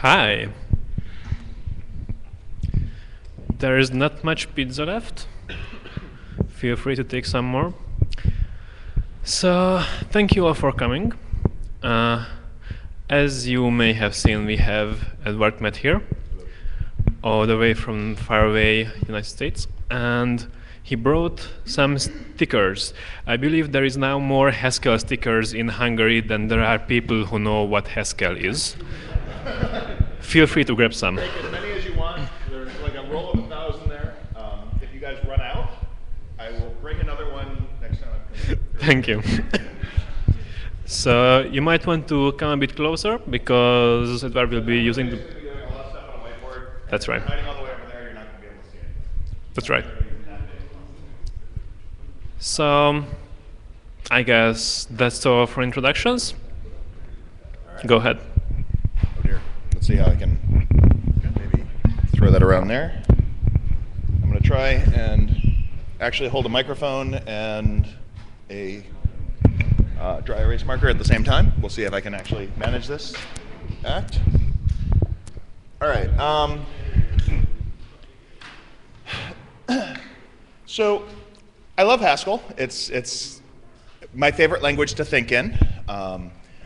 Hi. There is not much pizza left. Feel free to take some more. So, thank you all for coming. As you may have seen, we have Edward Kmett here, all the way from faraway United States, and he brought some stickers. I believe there is now more Haskell stickers in Hungary than there are people who know what Haskell is. Feel free to grab some. Take as many as you want. There's like a roll of 1,000 there. If you guys run out, I will bring another one next time I'm coming. Thank you. So you might want to come a bit closer because Edward will be using the... Basically doing all that stuff on a whiteboard. That's right. Hiding all the way over there, you're not going to be able to see it. That's right. So I guess that's all for introductions. Right. Go ahead. Oh dear. Let's see how I can maybe throw that around there. I'm going to try and actually hold a microphone and a dry erase marker at the same time. We'll see if I can actually manage this act. All right. So I love Haskell. It's my favorite language to think in.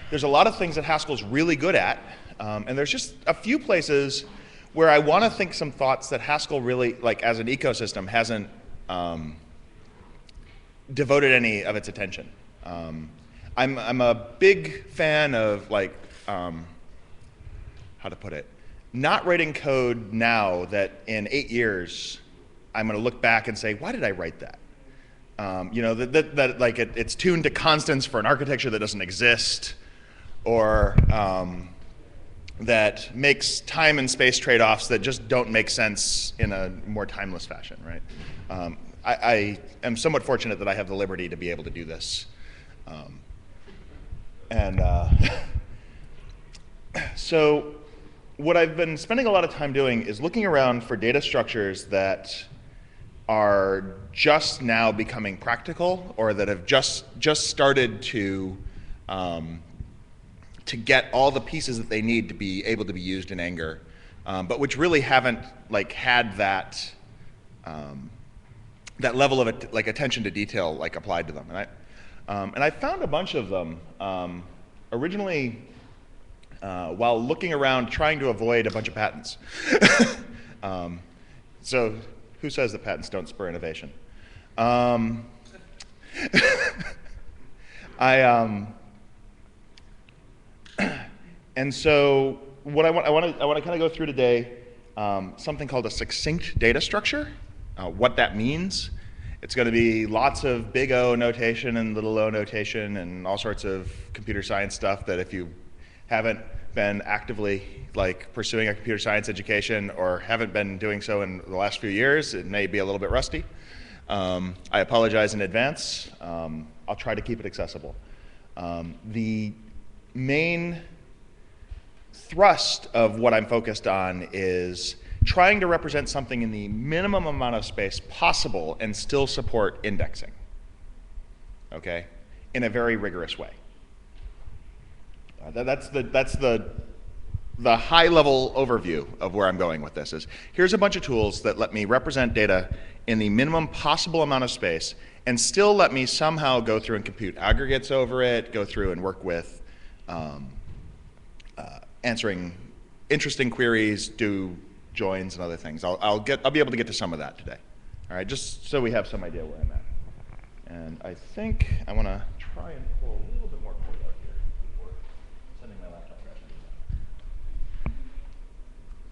There's a lot of things that Haskell's really good at, and there's just a few places where I want to think some thoughts that Haskell really, like as an ecosystem, hasn't devoted any of its attention. I'm a big fan of like, how to put it, not writing code now that in 8 years I'm going to look back and say, why did I write that? You know, that like it's tuned to constants for an architecture that doesn't exist, or that makes time and space trade-offs that just don't make sense in a more timeless fashion, right? I am somewhat fortunate that I have the liberty to be able to do this. So what I've been spending a lot of time doing is looking around for data structures that are just now becoming practical, or that have just started to get all the pieces that they need to be able to be used in Anger, but which really haven't like had that that level of like attention to detail like applied to them. And I found a bunch of them originally while looking around trying to avoid a bunch of patents. So who says that patents don't spur innovation? And so what I want to kind of go through today, something called a succinct data structure, what that means. It's going to be lots of big O notation and little o notation and all sorts of computer science stuff that if you haven't been actively like pursuing a computer science education or haven't been doing so in the last few years, it may be a little bit rusty. I apologize in advance. I'll try to keep it accessible. The main thrust of what I'm focused on is trying to represent something in the minimum amount of space possible and still support indexing, okay, in a very rigorous way. That's the high-level overview of where I'm going with this. Is here's a bunch of tools that let me represent data in the minimum possible amount of space and still let me somehow go through and compute aggregates over it, go through and work with answering interesting queries, do joins and other things. I'll be able to get to some of that today. All right, just so we have some idea where I'm at. And I think I want to try and pull a little bit more cord out here before sending my laptop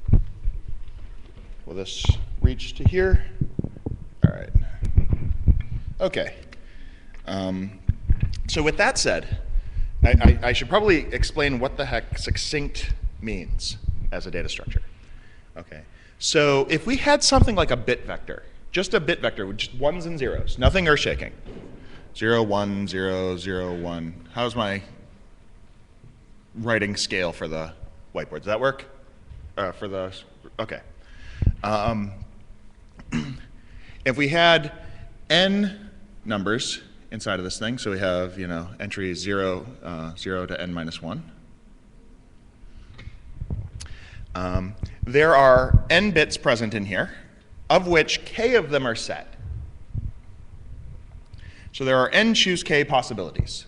crashing. Will this reach to here? All right. Okay. So with that said, I should probably explain what the heck succinct means as a data structure. Okay, so if we had something like a bit vector, just a bit vector with just ones and zeros, nothing earth-shaking. 0, 1, 0, 0, 1. How's my writing scale for the whiteboard? Does that work? For the, okay. If we had n numbers inside of this thing, so we have, you know, entry 0, 0 to n minus 1. There are n bits present in here, of which k of them are set. So there are n choose k possibilities.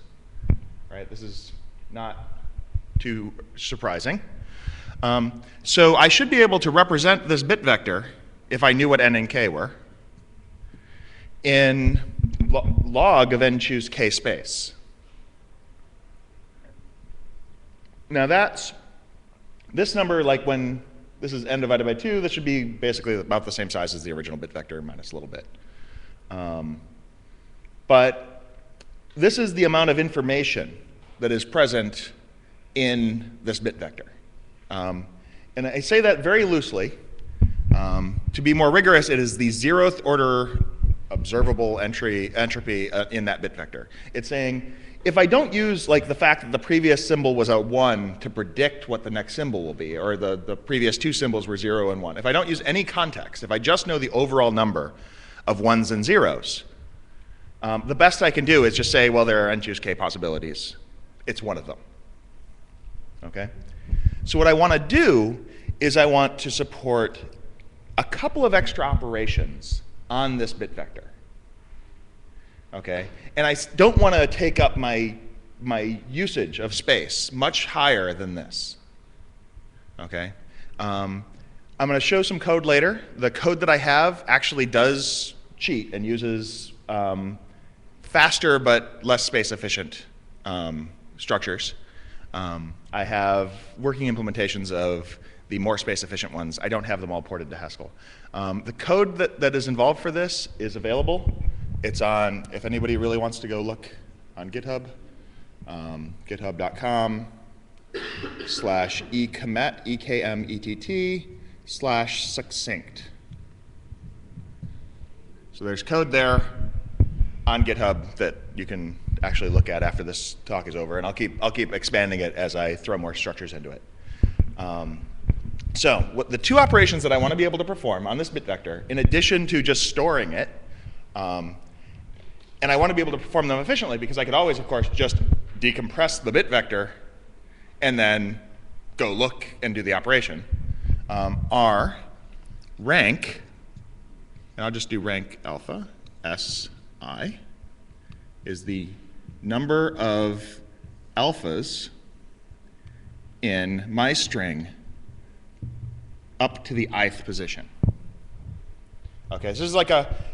Right? This is not too surprising. So I should be able to represent this bit vector, if I knew what n and k were, in log of n choose k space. Now this number, like when this is n divided by 2, this should be basically about the same size as the original bit vector minus a little bit. But this is the amount of information that is present in this bit vector. And I say that very loosely. To be more rigorous, it is the 0th order observable entropy in that bit vector. It's saying, if I don't use like the fact that the previous symbol was a 1 to predict what the next symbol will be, or the previous 2 symbols were 0 and 1, if I don't use any context, if I just know the overall number of 1s and 0s, the best I can do is just say, well, there are n choose k possibilities. It's one of them. Okay? So what I want to do is I want to support a couple of extra operations on this bit vector. Okay? And I don't want to take up my usage of space much higher than this. Okay? I'm going to show some code later. The code that I have actually does cheat and uses faster but less space efficient structures. I have working implementations of the more space efficient ones. I don't have them all ported to Haskell. The code that is involved for this is available. It's on, if anybody really wants to go look on GitHub, github.com/ekmett, EKMETT/succinct. So there's code there on GitHub that you can actually look at after this talk is over, and I'll keep expanding it as I throw more structures into it. So the two operations that I want to be able to perform on this bit vector, in addition to just storing it, and I want to be able to perform them efficiently because I could always, of course, just decompress the bit vector and then go look and do the operation, are rank, and I'll just do rank alpha, SI, is the number of alphas in my string up to the ith position. Okay, so this is like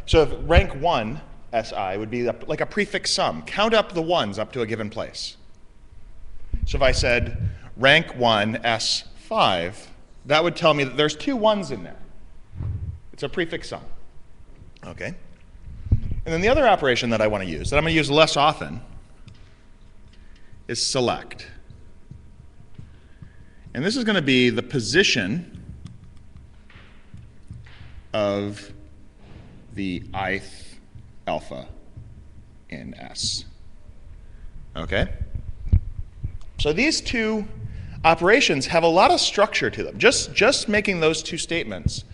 so if rank 1 SI would be like a prefix sum. Count up the ones up to a given place. So if I said rank 1 S5, that would tell me that there's 2 ones in there. It's a prefix sum. Okay? And then the other operation that I want to use, that I'm going to use less often, is select. And this is going to be the position of the ith alpha in S. Okay? So these two operations have a lot of structure to them. Just making those two statements,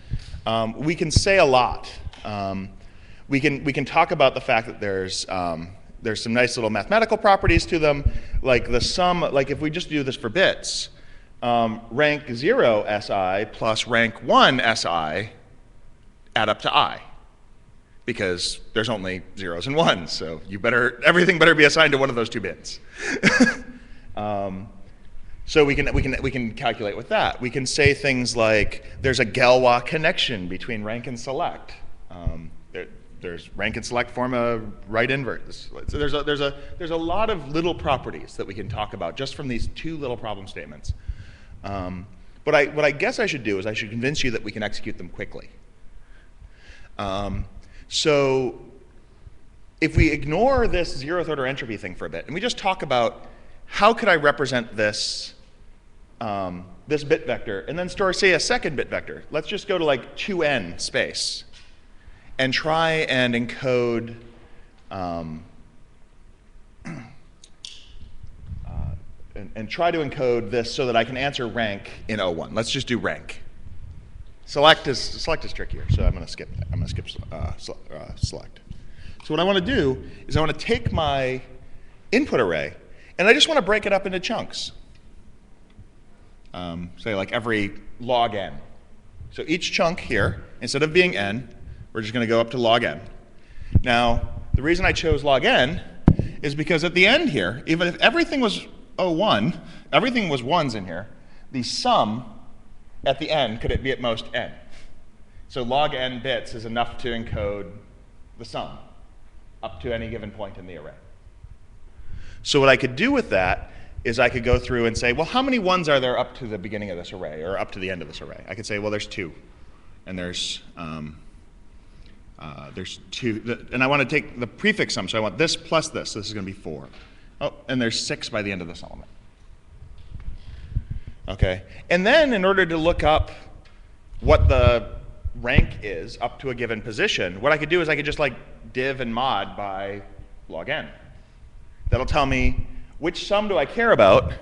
we can say a lot. We can talk about the fact that there's some nice little mathematical properties to them, like the sum. Like if we just do this for bits, rank 0 SI plus rank 1 SI add up to I, because there's only zeros and ones. So everything better be assigned to one of those 2 bits. So we can calculate with that. We can say things like there's a Galois connection between rank and select. There's rank and select form a right invert. So there's a lot of little properties that we can talk about just from these 2 little problem statements. What I guess I should do is I should convince you that we can execute them quickly. So if we ignore this 0th order entropy thing for a bit, and we just talk about how could I represent this this bit vector, and then store, say, a second bit vector. Let's just go to like 2n space and try and encode and try to encode this so that I can answer rank in O1. Let's just do rank. Select is trickier, so I'm going to skip that. I'm going to skip select. So what I want to do is I want to take my input array, and I just want to break it up into chunks. say like every log n. So each chunk here, instead of being n, we're just going to go up to log n. Now, the reason I chose log n is because at the end here, even if everything was 01, everything was ones in here, the sum at the end could it be at most n. So log n bits is enough to encode the sum up to any given point in the array. So what I could do with that is I could go through and say, well, how many ones are there up to the beginning of this array or up to the end of this array? I could say, well, there's 2. And there's 2. And I want to take the prefix sum. So I want this plus this. So this is going to be 4. Oh, and there's 6 by the end of this element. Okay. And then in order to look up what the rank is up to a given position, what I could do is I could just like div and mod by log n. That'll tell me which sum do I care about,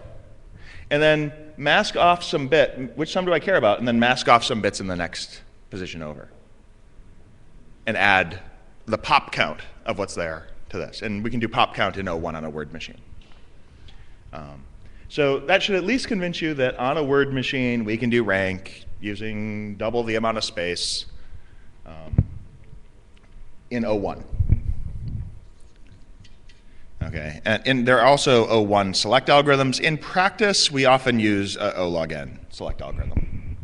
and then mask off some bit, which sum do I care about, and then mask off some bits in the next position over. And add the pop count of what's there to this. And we can do pop count in 01 on a word machine. So that should at least convince you that on a word machine, we can do rank using double the amount of space in 01. Okay, and there are also 01 select algorithms. In practice, we often use a O log n select algorithm.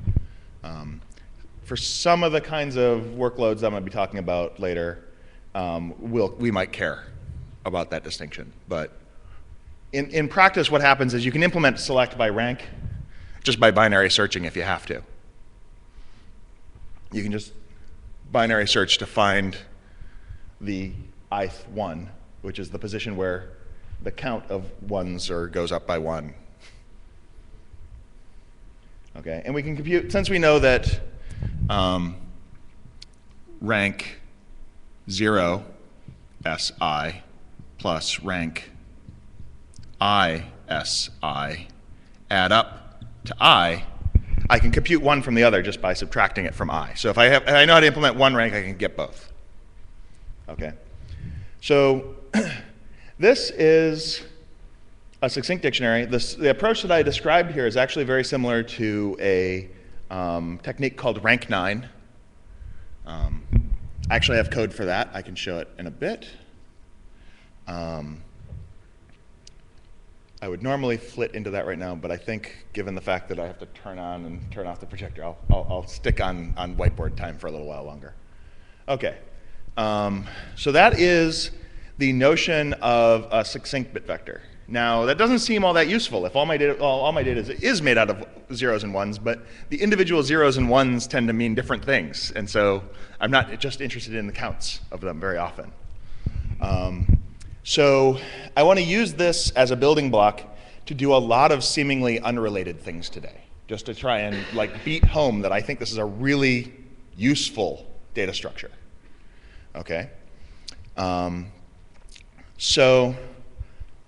For some of the kinds of workloads that I'm going to be talking about later, we might care about that distinction. But in practice, what happens is you can implement select by rank just by binary searching if you have to. You can just binary search to find the ith one, which is the position where the count of ones goes up by 1. Okay, and we can compute, since we know that rank 0 si plus rank I si add up to I can compute one from the other just by subtracting it from I. So if I know how to implement one rank, I can get both. Okay, so this is a succinct dictionary. The approach that I described here is actually very similar to a technique called rank 9. I actually have code for that. I can show it in a bit. I would normally flit into that right now, but I think given the fact that I have to turn on and turn off the projector, I'll stick on whiteboard time for a little while longer. Okay, so that is the notion of a succinct bit vector. Now, that doesn't seem all that useful if all my data is made out of zeros and ones, but the individual zeros and ones tend to mean different things, and so I'm not just interested in the counts of them very often. So I want to use this as a building block to do a lot of seemingly unrelated things today, just to try and like beat home that I think this is a really useful data structure. Okay. So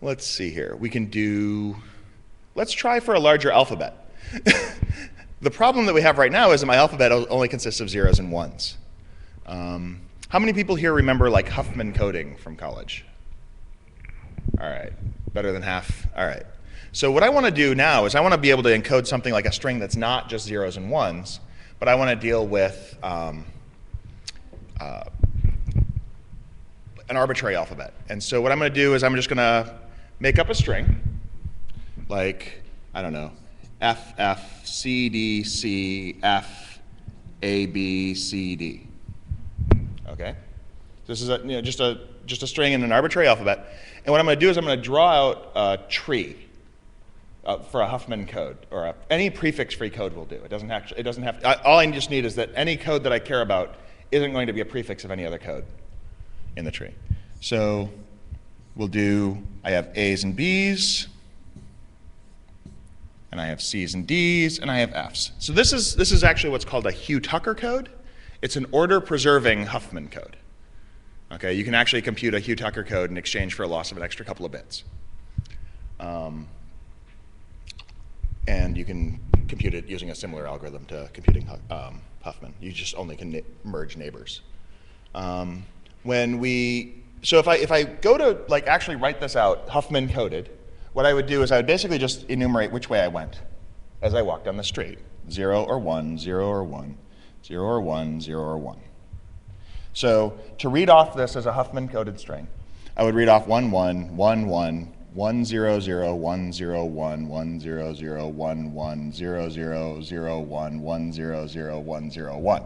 let's see here. Let's try for a larger alphabet. The problem that we have right now is that my alphabet only consists of zeros and ones. How many people here remember like Huffman coding from college? All right, better than half. All right. So what I want to do now is I want to be able to encode something like a string that's not just zeros and ones, but I want to deal with an arbitrary alphabet. And so what I'm going to do is I'm just going to make up a string, like, I don't know, F, F, C, D, C, F, A, B, C, D. Okay? This is just a string in an arbitrary alphabet. And what I'm going to do is I'm going to draw out a tree for a Huffman code, or any prefix-free code will do. It doesn't have all I just need is that any code that I care about isn't going to be a prefix of any other code in the tree. So we'll do, I have A's and B's, and I have C's and D's, and I have F's. So this is actually what's called a Hugh-Tucker code. It's an order-preserving Huffman code. Okay, you can actually compute a Hugh-Tucker code in exchange for a loss of an extra couple of bits. And you can compute it using a similar algorithm to computing Huffman. You just only can merge neighbors. So if I go to like actually write this out, Huffman coded, what I would do is I would basically just enumerate which way I went as I walk down the street. 0 or 1, 0 or 1, 0 or 1, 0 or 1. So to read off this as a Huffman coded string, I would read off 1, 1, 1, 1, 1, 0, 0, 1, 0, 1, 1, 0, 0, 1, 1, 0, 0, 0, 1, 1, 0, 0, 1, 0, 1.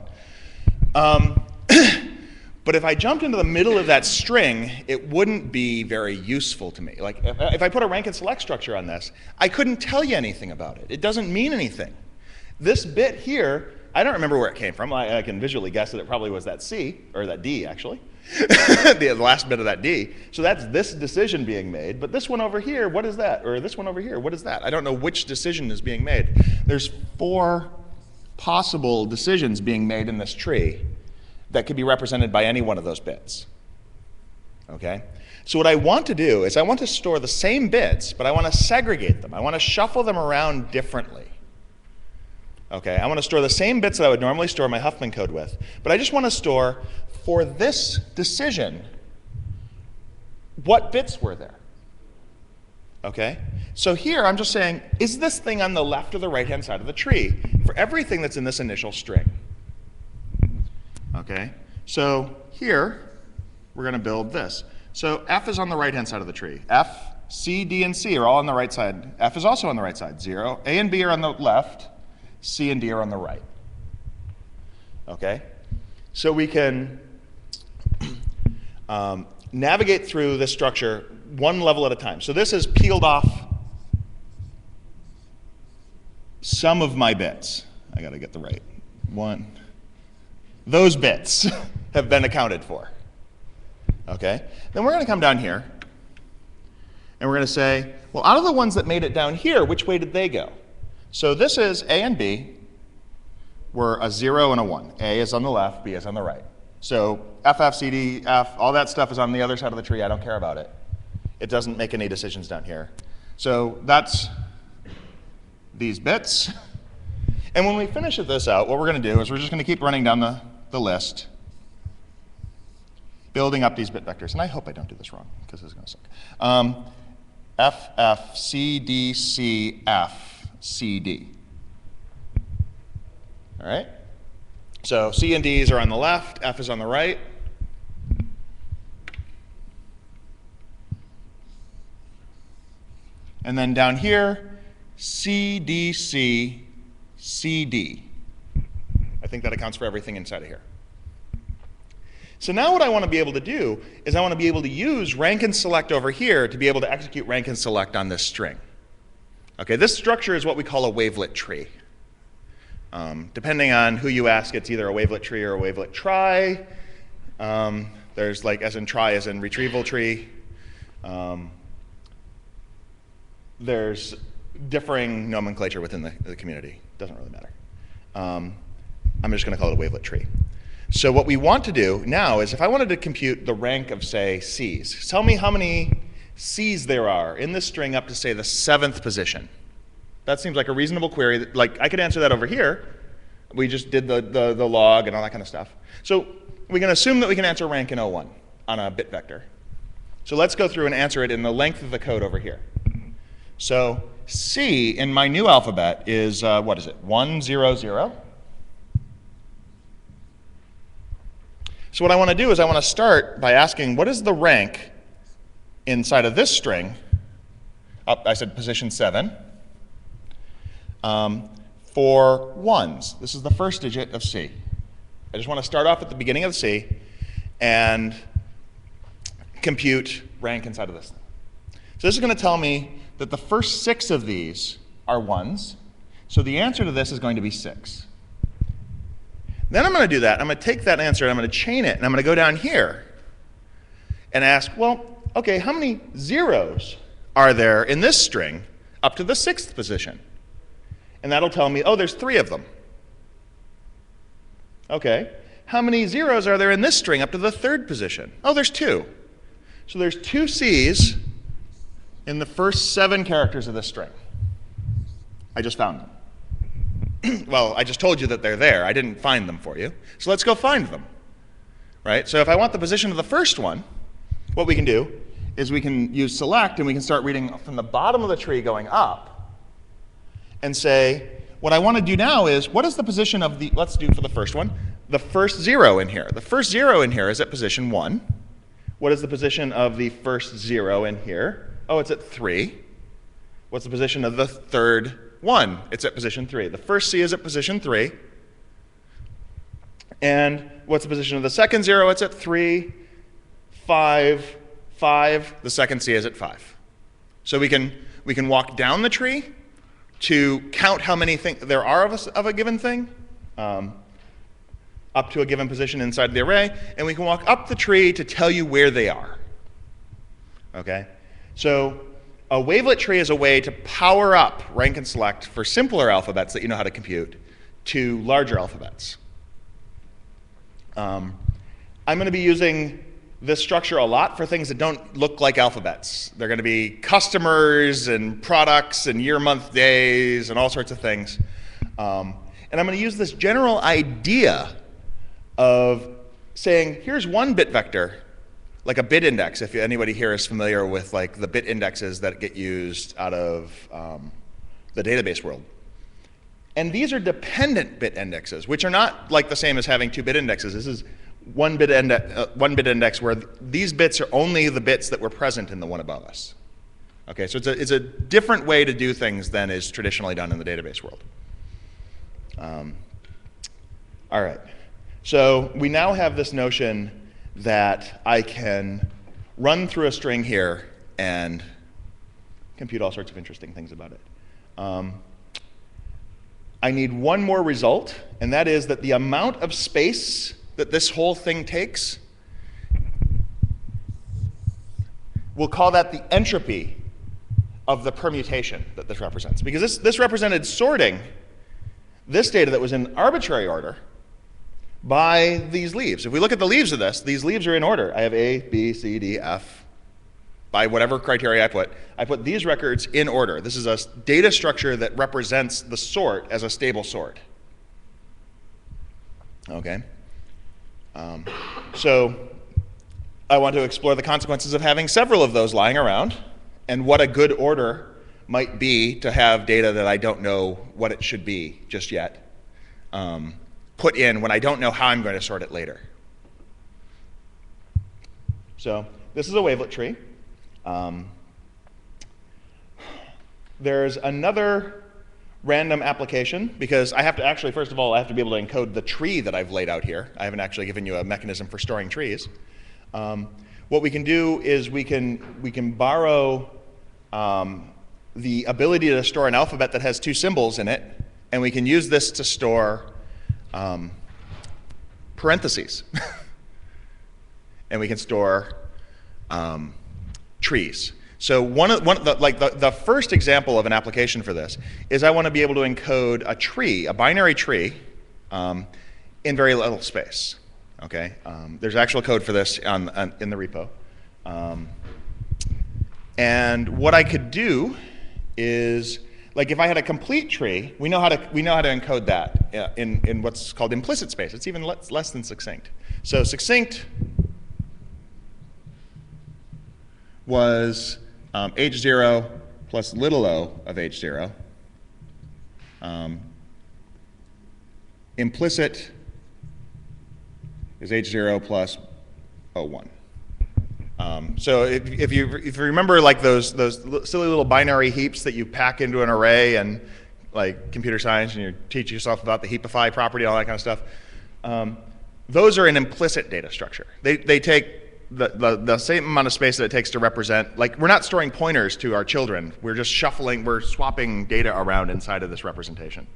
But if I jumped into the middle of that string, it wouldn't be very useful to me. Like if I put a rank and select structure on this, I couldn't tell you anything about it. It doesn't mean anything. This bit here, I don't remember where it came from. I can visually guess that it probably was that C, or that D actually, the last bit of that D. So that's this decision being made. But this one over here, what is that? Or this one over here, what is that? I don't know which decision is being made. There's 4 possible decisions being made in this tree that could be represented by any one of those bits. Okay? So what I want to do is I want to store the same bits, but I want to segregate them. I want to shuffle them around differently. Okay? I want to store the same bits that I would normally store my Huffman code with, but I just want to store, for this decision, what bits were there. Okay? So here I'm just saying, is this thing on the left or the right-hand side of the tree for everything that's in this initial string? Okay, so here we're going to build this. So F is on the right-hand side of the tree. F, C, D, and C are all on the right side. F is also on the right side. 0. A and B are on the left. C and D are on the right. Okay, so we can navigate through this structure one level at a time. So this has peeled off some of my bits. I got to get the right one. Those bits have been accounted for. Okay? Then we're going to come down here, and we're going to say, well, out of the ones that made it down here, which way did they go? So this is A and B were a 0 and a 1. A is on the left, B is on the right. So F, F, C, D, F, all that stuff is on the other side of the tree. I don't care about it. It doesn't make any decisions down here. So that's these bits. And when we finish this out, what we're going to do is we're just going to keep running down the list, building up these bit vectors. And I hope I don't do this wrong, because this is going to suck. F, F, C, D, C, F, C, D. All right? So C and D's are on the left, F is on the right. And then down here, C, D, C, C, D. I think that accounts for everything inside of here. So now what I want to be able to do is I want to be able to use rank and select over here to be able to execute rank and select on this string. Okay, this structure is what we call a wavelet tree. Depending on who you ask, it's either a wavelet tree or a wavelet trie. There's like as in trie as in retrieval tree. There's differing nomenclature within the community. Doesn't really matter. I'm just going to call it a wavelet tree. So what we want to do now is if I wanted to compute the rank of, say, C's, tell me how many C's there are in this string up to, say, the 7th position. That seems like a reasonable query. Like I could answer that over here. We just did the log and all that kind of stuff. So we can assume that we can answer rank in O1 on a bit vector. So let's go through and answer it in the length of the code over here. So C in my new alphabet is, what is it, 1, 0, 0. So what I want to do is I want to start by asking, what is the rank inside of this string? I said position 7. For 1s. This is the first digit of C. I just want to start off at the beginning of the C and compute rank inside of this thing. So this is going to tell me that the first 6 of these are 1s. So the answer to this is going to be 6. Then I'm going to do that. I'm going to take that answer and I'm going to chain it, and I'm going to go down here and ask, well, okay, how many zeros are there in this string up to the 6th position? And that'll tell me, oh, there's 3 of them. Okay. How many zeros are there in this string up to the 3rd position? Oh, there's 2. So there's 2 C's in the first 7 characters of this string. I just found them. Well, I just told you that they're there. I didn't find them for you. So let's go find them. Right? So if I want the position of the first one, what we can do is we can use select, and we can start reading from the bottom of the tree going up. and say, what I want to do now is, what is the position of the, let's do for the first one, the first 0 in here. The first 0 in here is at position 1. What is the position of the first 0 in here? Oh, it's at 3. What's the position of the third 1? It's at position 3. The first C is at position 3. And what's the position of the second 0? It's at 3, 5, 5. The second C is at 5. So we can walk down the tree to count how many there are of a given thing, up to a given position inside the array, and we can walk up the tree to tell you where they are. Okay? So a wavelet tree is a way to power up rank and select for simpler alphabets that you know how to compute to larger alphabets. I'm going to be using this structure a lot for things that don't look like alphabets. They're going to be customers and products and year, month, days and all sorts of things. And I'm going to use this general idea of saying, here's one bit vector, like a bit index, if anybody here is familiar with like the bit indexes that get used out of the database world. And these are dependent bit indexes, which are not like the same as having 2 bit indexes. This is one bit index where these bits are only the bits that were present in the one above us. Okay, so it's a different way to do things than is traditionally done in the database world. All right, so we now have this notion that I can run through a string here and compute all sorts of interesting things about it. I need one more result, and that is that the amount of space that this whole thing takes, we'll call that the entropy of the permutation that this represents. Because this represented sorting this data that was in arbitrary order by these leaves. If we look at the leaves of this, these leaves are in order. I have A, B, C, D, F. By whatever criteria I put these records in order. This is a data structure that represents the sort as a stable sort. Okay? So I want to explore the consequences of having several of those lying around and what a good order might be to have data that I don't know what it should be just yet put in when I don't know how I'm going to sort it later. So this is a wavelet tree. There's another random application, because I have to actually, first of all, I have to be able to encode the tree that I've laid out here. I haven't actually given you a mechanism for storing trees. What we can do is we can borrow the ability to store an alphabet that has 2 symbols in it, and we can use this to store parentheses. And we can store trees. So the first example of an application for this is I want to be able to encode a tree, a binary tree, in very little space. Okay, there's actual code for this in the repo, and what I could do is, like, if I had a complete tree, we know how to encode that in what's called implicit space. It's even less than succinct. So succinct was h0 plus little o of h0. Implicit is h0 plus o1. So if you remember, like those silly little binary heaps that you pack into an array, and like computer science, and you teach yourself about the heapify property, all that kind of stuff, those are an implicit data structure. They take the same amount of space that it takes to represent, like, we're not storing pointers to our children. We're just we're swapping data around inside of this representation.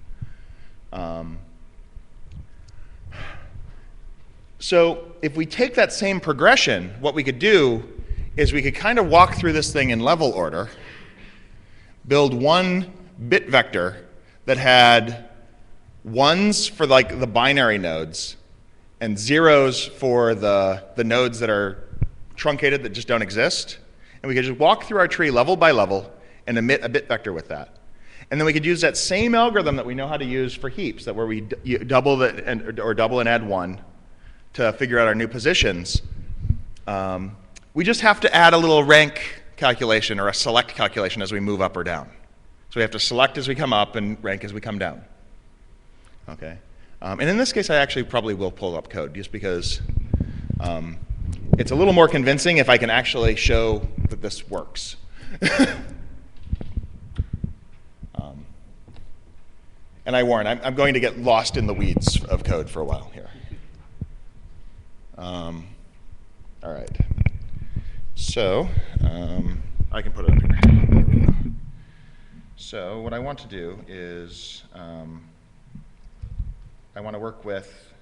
So if we take that same progression, what we could do is we could kind of walk through this thing in level order, build one bit vector that had 1s for like the binary nodes and 0s for the nodes that are truncated, that just don't exist. And we could just walk through our tree level by level and emit a bit vector with that. And then we could use that same algorithm that we know how to use for heaps, that where we double and add 1 to figure out our new positions. We just have to add a little rank calculation or a select calculation as we move up or down. So we have to select as we come up and rank as we come down. Okay. And in this case, I actually probably will pull up code just because it's a little more convincing if I can actually show that this works. And I warn, I'm going to get lost in the weeds of code for a while here. All right. So I can put it up here. There we go. So what I want to do is I want to work with,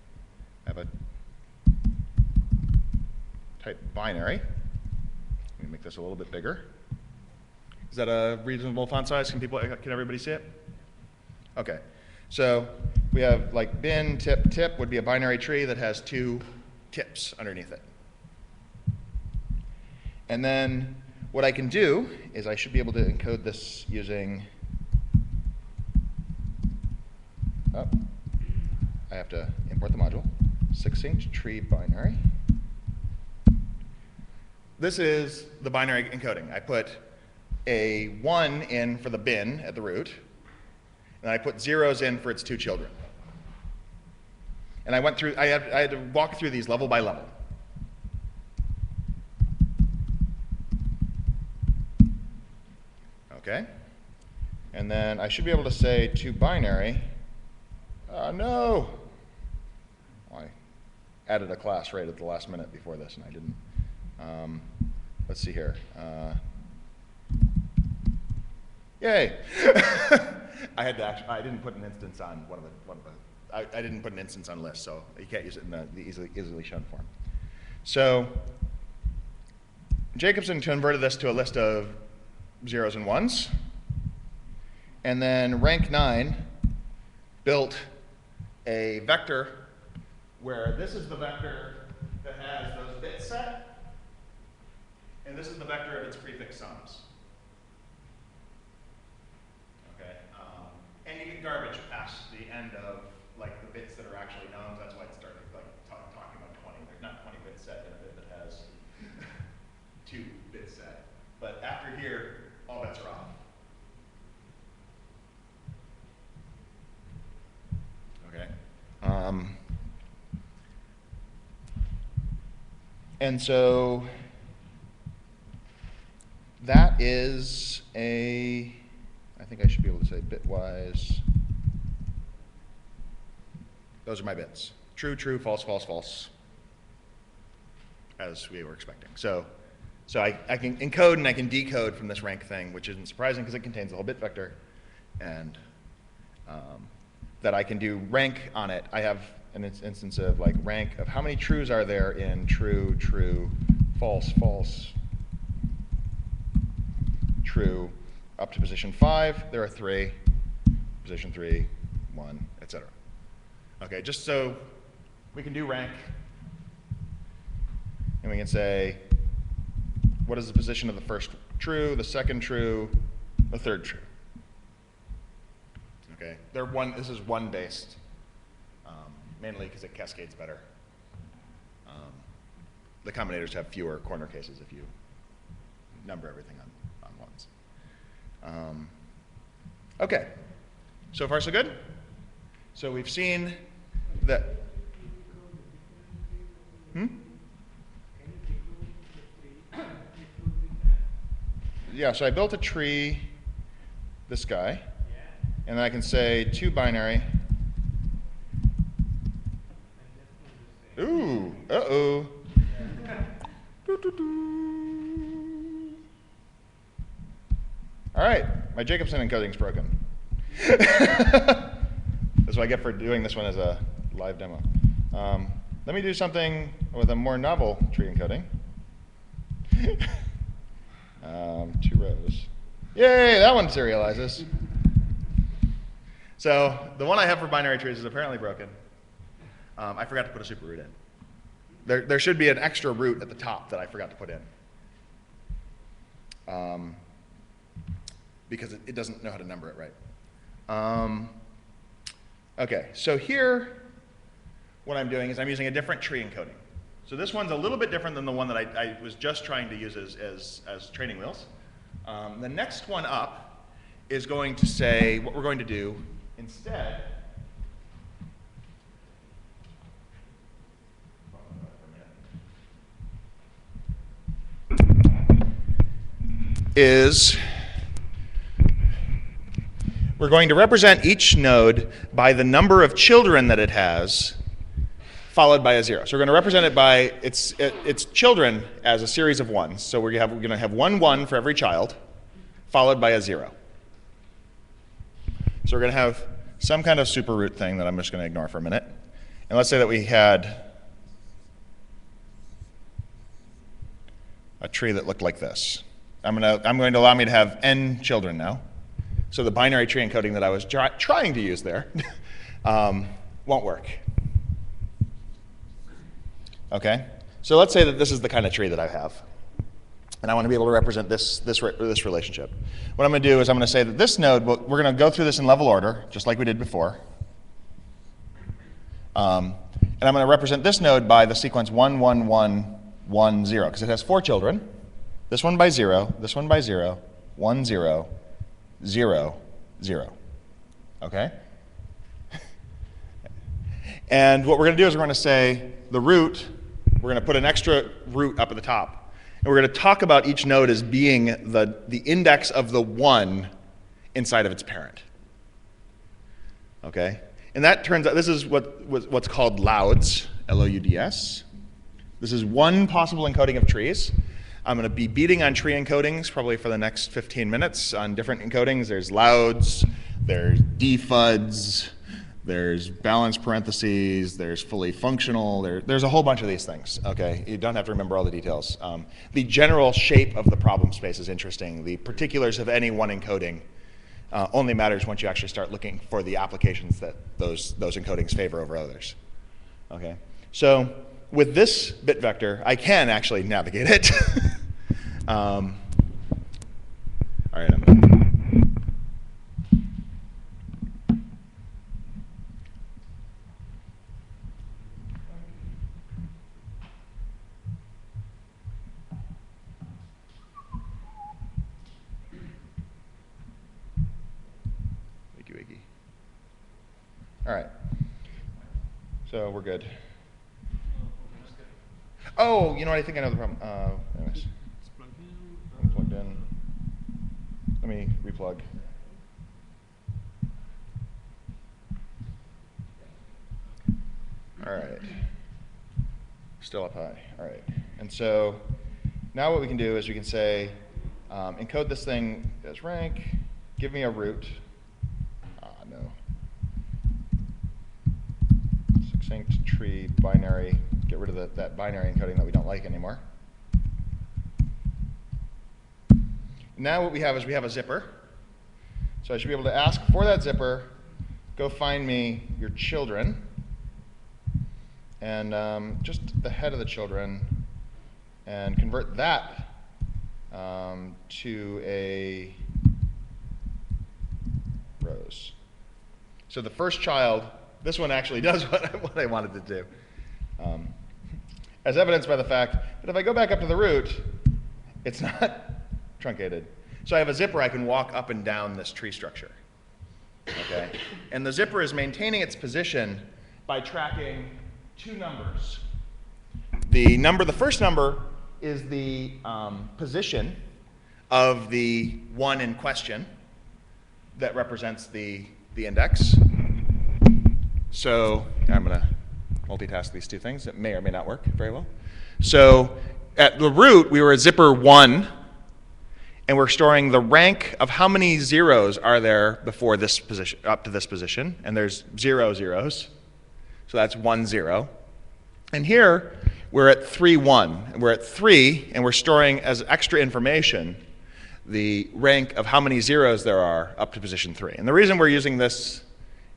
I have a type binary. Let me make this a little bit bigger. Is that a reasonable font size? Can everybody see it? Okay. So we have like bin, tip, tip would be a binary tree that has 2 tips underneath it. And then what I can do is I should be able to encode this using, I have to import the module, succinct tree binary. This is the binary encoding. I put a 1 in for the bin at the root, and I put 0s in for its 2 children. And I went through, I had to walk through these level by level. Okay. And then I should be able to say to binary, no. Well, I added a class right at the last minute before this, and I didn't. Let's see here. Yay! I didn't put an instance on I didn't put an instance on list, so you can't use it in the easily shown form. So Jacobson converted this to a list of 0s and 1s, and then rank 9 built a vector where this is the vector that has those bits set, and this is the vector of its prefix sums. Okay, and you get garbage past the end of like the bits that are actually known. That's why it started like talking about 20. There's not 20 bits set in a bit that has 2 bits set, but after here, all bets are off. Okay. And so that is I think I should be able to say bitwise. Those are my bits. True, true, false, false, false, as we were expecting. So I can encode and I can decode from this rank thing, which isn't surprising because it contains the whole bit vector, and that I can do rank on it. I have an instance of like rank of how many trues are there in true, true, false, false, true, up to position 5. There are 3, position 3, 1, etc. Okay, just so we can do rank, and we can say, what is the position of the first true, the second true, the third true? Okay, this is 1 based, mainly because it cascades better. The combinators have fewer corner cases if you number everything on 1s. Okay, so far so good. So we've seen that. Yeah, so I built a tree, this guy, and then I can say to binary. Ooh, uh-oh. All right, my Jacobson encoding's broken. That's what I get for doing this one as a live demo. Let me do something with a more novel tree encoding. 2 rows. Yay, that one serializes. So the one I have for binary trees is apparently broken. I forgot to put a super root in. There should be an extra root at the top that I forgot to put in. Because it doesn't know how to number it right. Okay, so here, what I'm doing is I'm using a different tree encoding. So this one's a little bit different than the one that I was just trying to use as training wheels. The next one up is going to say, what we're going to do instead is we're going to represent each node by the number of children that it has, followed by a 0. So we're going to represent it by its children as a series of 1s. So we're going to have 1 1 for every child, followed by a 0. So we're going to have some kind of super root thing that I'm just going to ignore for a minute. And let's say that we had a tree that looked like this. I'm going to allow me to have n children now. So the binary tree encoding that I was trying to use there won't work. Okay? So let's say that this is the kind of tree that I have. And I want to be able to represent this relationship. What I'm going to do is I'm going to say that this node, we're going to go through this in level order, just like we did before. And I'm going to represent this node by the sequence 1, 1, 1, 1, 0, because it has 4 children. This one by 0, this one by 0, 1, 0, 0, 0. Okay? And what we're going to do is we're going to say the root, we're going to put an extra root up at the top. And we're going to talk about each node as being the index of the 1 inside of its parent. Okay? And that turns out, this is what's called louds, L-O-U-D-S. This is one possible encoding of trees. I'm going to be beating on tree encodings probably for the next 15 minutes on different encodings. There's louds, there's defuds, there's balanced parentheses, there's fully functional, there's a whole bunch of these things, okay? You don't have to remember all the details. The general shape of the problem space is interesting. The particulars of any one encoding only matters once you actually start looking for the applications that those encodings favor over others, okay? So with this bit vector, I can actually navigate it. All right, wiki. All right, so we're good. Oh, you know what? I think I know the problem. Anyways. I'm plugged in. Let me replug. All right. Still up high. All right. And so now what we can do is we can say, encode this thing as rank, give me a root. No. Succinct tree binary. Get rid of that binary encoding that we don't like anymore. Now what we have is we have a zipper. So I should be able to ask for that zipper, go find me your children, and just the head of the children, and convert that to a rows. So the first child, this one actually does what I wanted to do. As evidenced by the fact that if I go back up to the root, it's not truncated. So I have a zipper, I can walk up and down this tree structure. Okay? And the zipper is maintaining its position by tracking 2 numbers. The first number is the position of the 1 in question that represents the index. So I'm going to multitask these 2 things. It may or may not work very well. So at the root, we were at zipper 1, and we're storing the rank of how many zeros are there before this position, up to this position. And there's 0 zeros. So that's 1 0. And here, we're at 3 1. And we're at 3, and we're storing as extra information the rank of how many zeros there are up to position 3. And the reason we're using this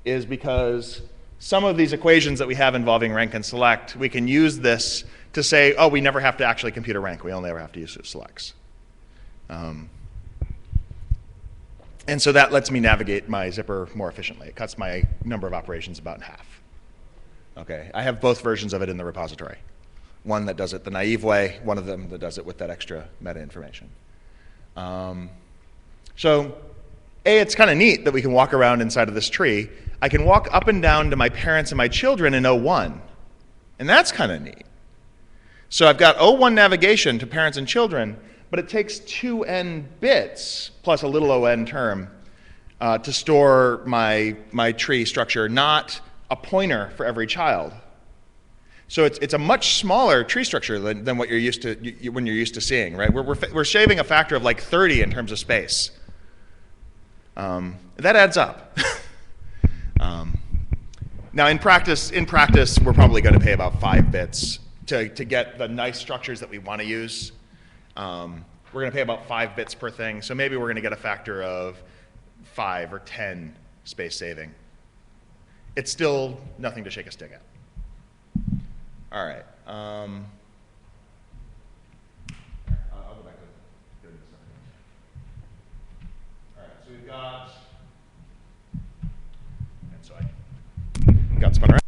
is because some of these equations that we have involving rank and select, we can use this to say, oh, we never have to actually compute a rank. We only ever have to use selects. And so that lets me navigate my zipper more efficiently. It cuts my number of operations about in half. Okay, I have both versions of it in the repository. One that does it the naive way, one of them that does it with that extra meta information. So it's kind of neat that we can walk around inside of this tree. I can walk up and down to my parents and my children in O1, and that's kind of neat. So I've got O1 navigation to parents and children, but it takes 2n bits plus a little on term to store my tree structure, not a pointer for every child. So it's a much smaller tree structure than what you're used to when you're used to seeing, right? We're shaving a factor of like 30 in terms of space. That adds up. Now in practice, we're probably going to pay about 5 bits to get the nice structures that we want to use. We're going to pay about 5 bits per thing, so maybe we're going to get a factor of 5 or 10 space saving. It's still nothing to shake a stick at. All right. I'll go back to doing this. All right, so we've got, and so I got spun around.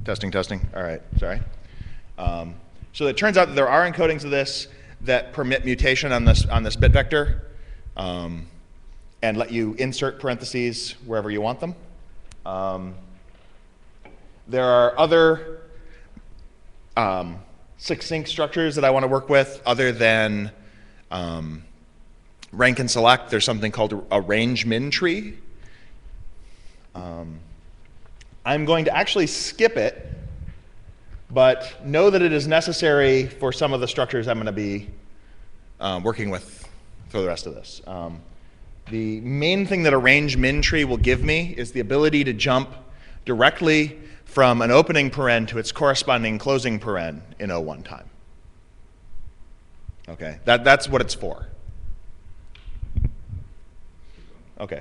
Testing, testing. All right, sorry. So it turns out that there are encodings of this that permit mutation on this bit vector and let you insert parentheses wherever you want them. There are other succinct structures that I want to work with other than rank and select. There's something called a range min tree. I'm going to actually skip it, but know that it is necessary for some of the structures I'm going to be working with for the rest of this. The main thing that a range min tree will give me is the ability to jump directly from an opening paren to its corresponding closing paren in O1 time. Okay, that's what it's for. Okay.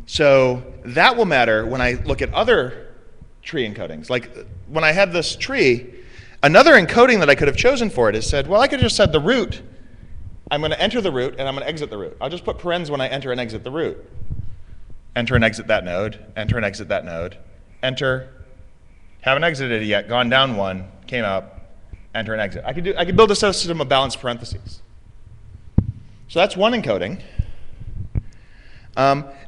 So that will matter when I look at other tree encodings. Like when I had this tree, another encoding that I could have chosen for it is said, well, I could have just said the root. I'm going to enter the root and I'm going to exit the root. I'll just put parens when I enter and exit the root. Enter and exit that node, enter and exit that node, enter, haven't exited it yet, gone down one, came up, enter and exit. I could build a system of balanced parentheses. So that's one encoding.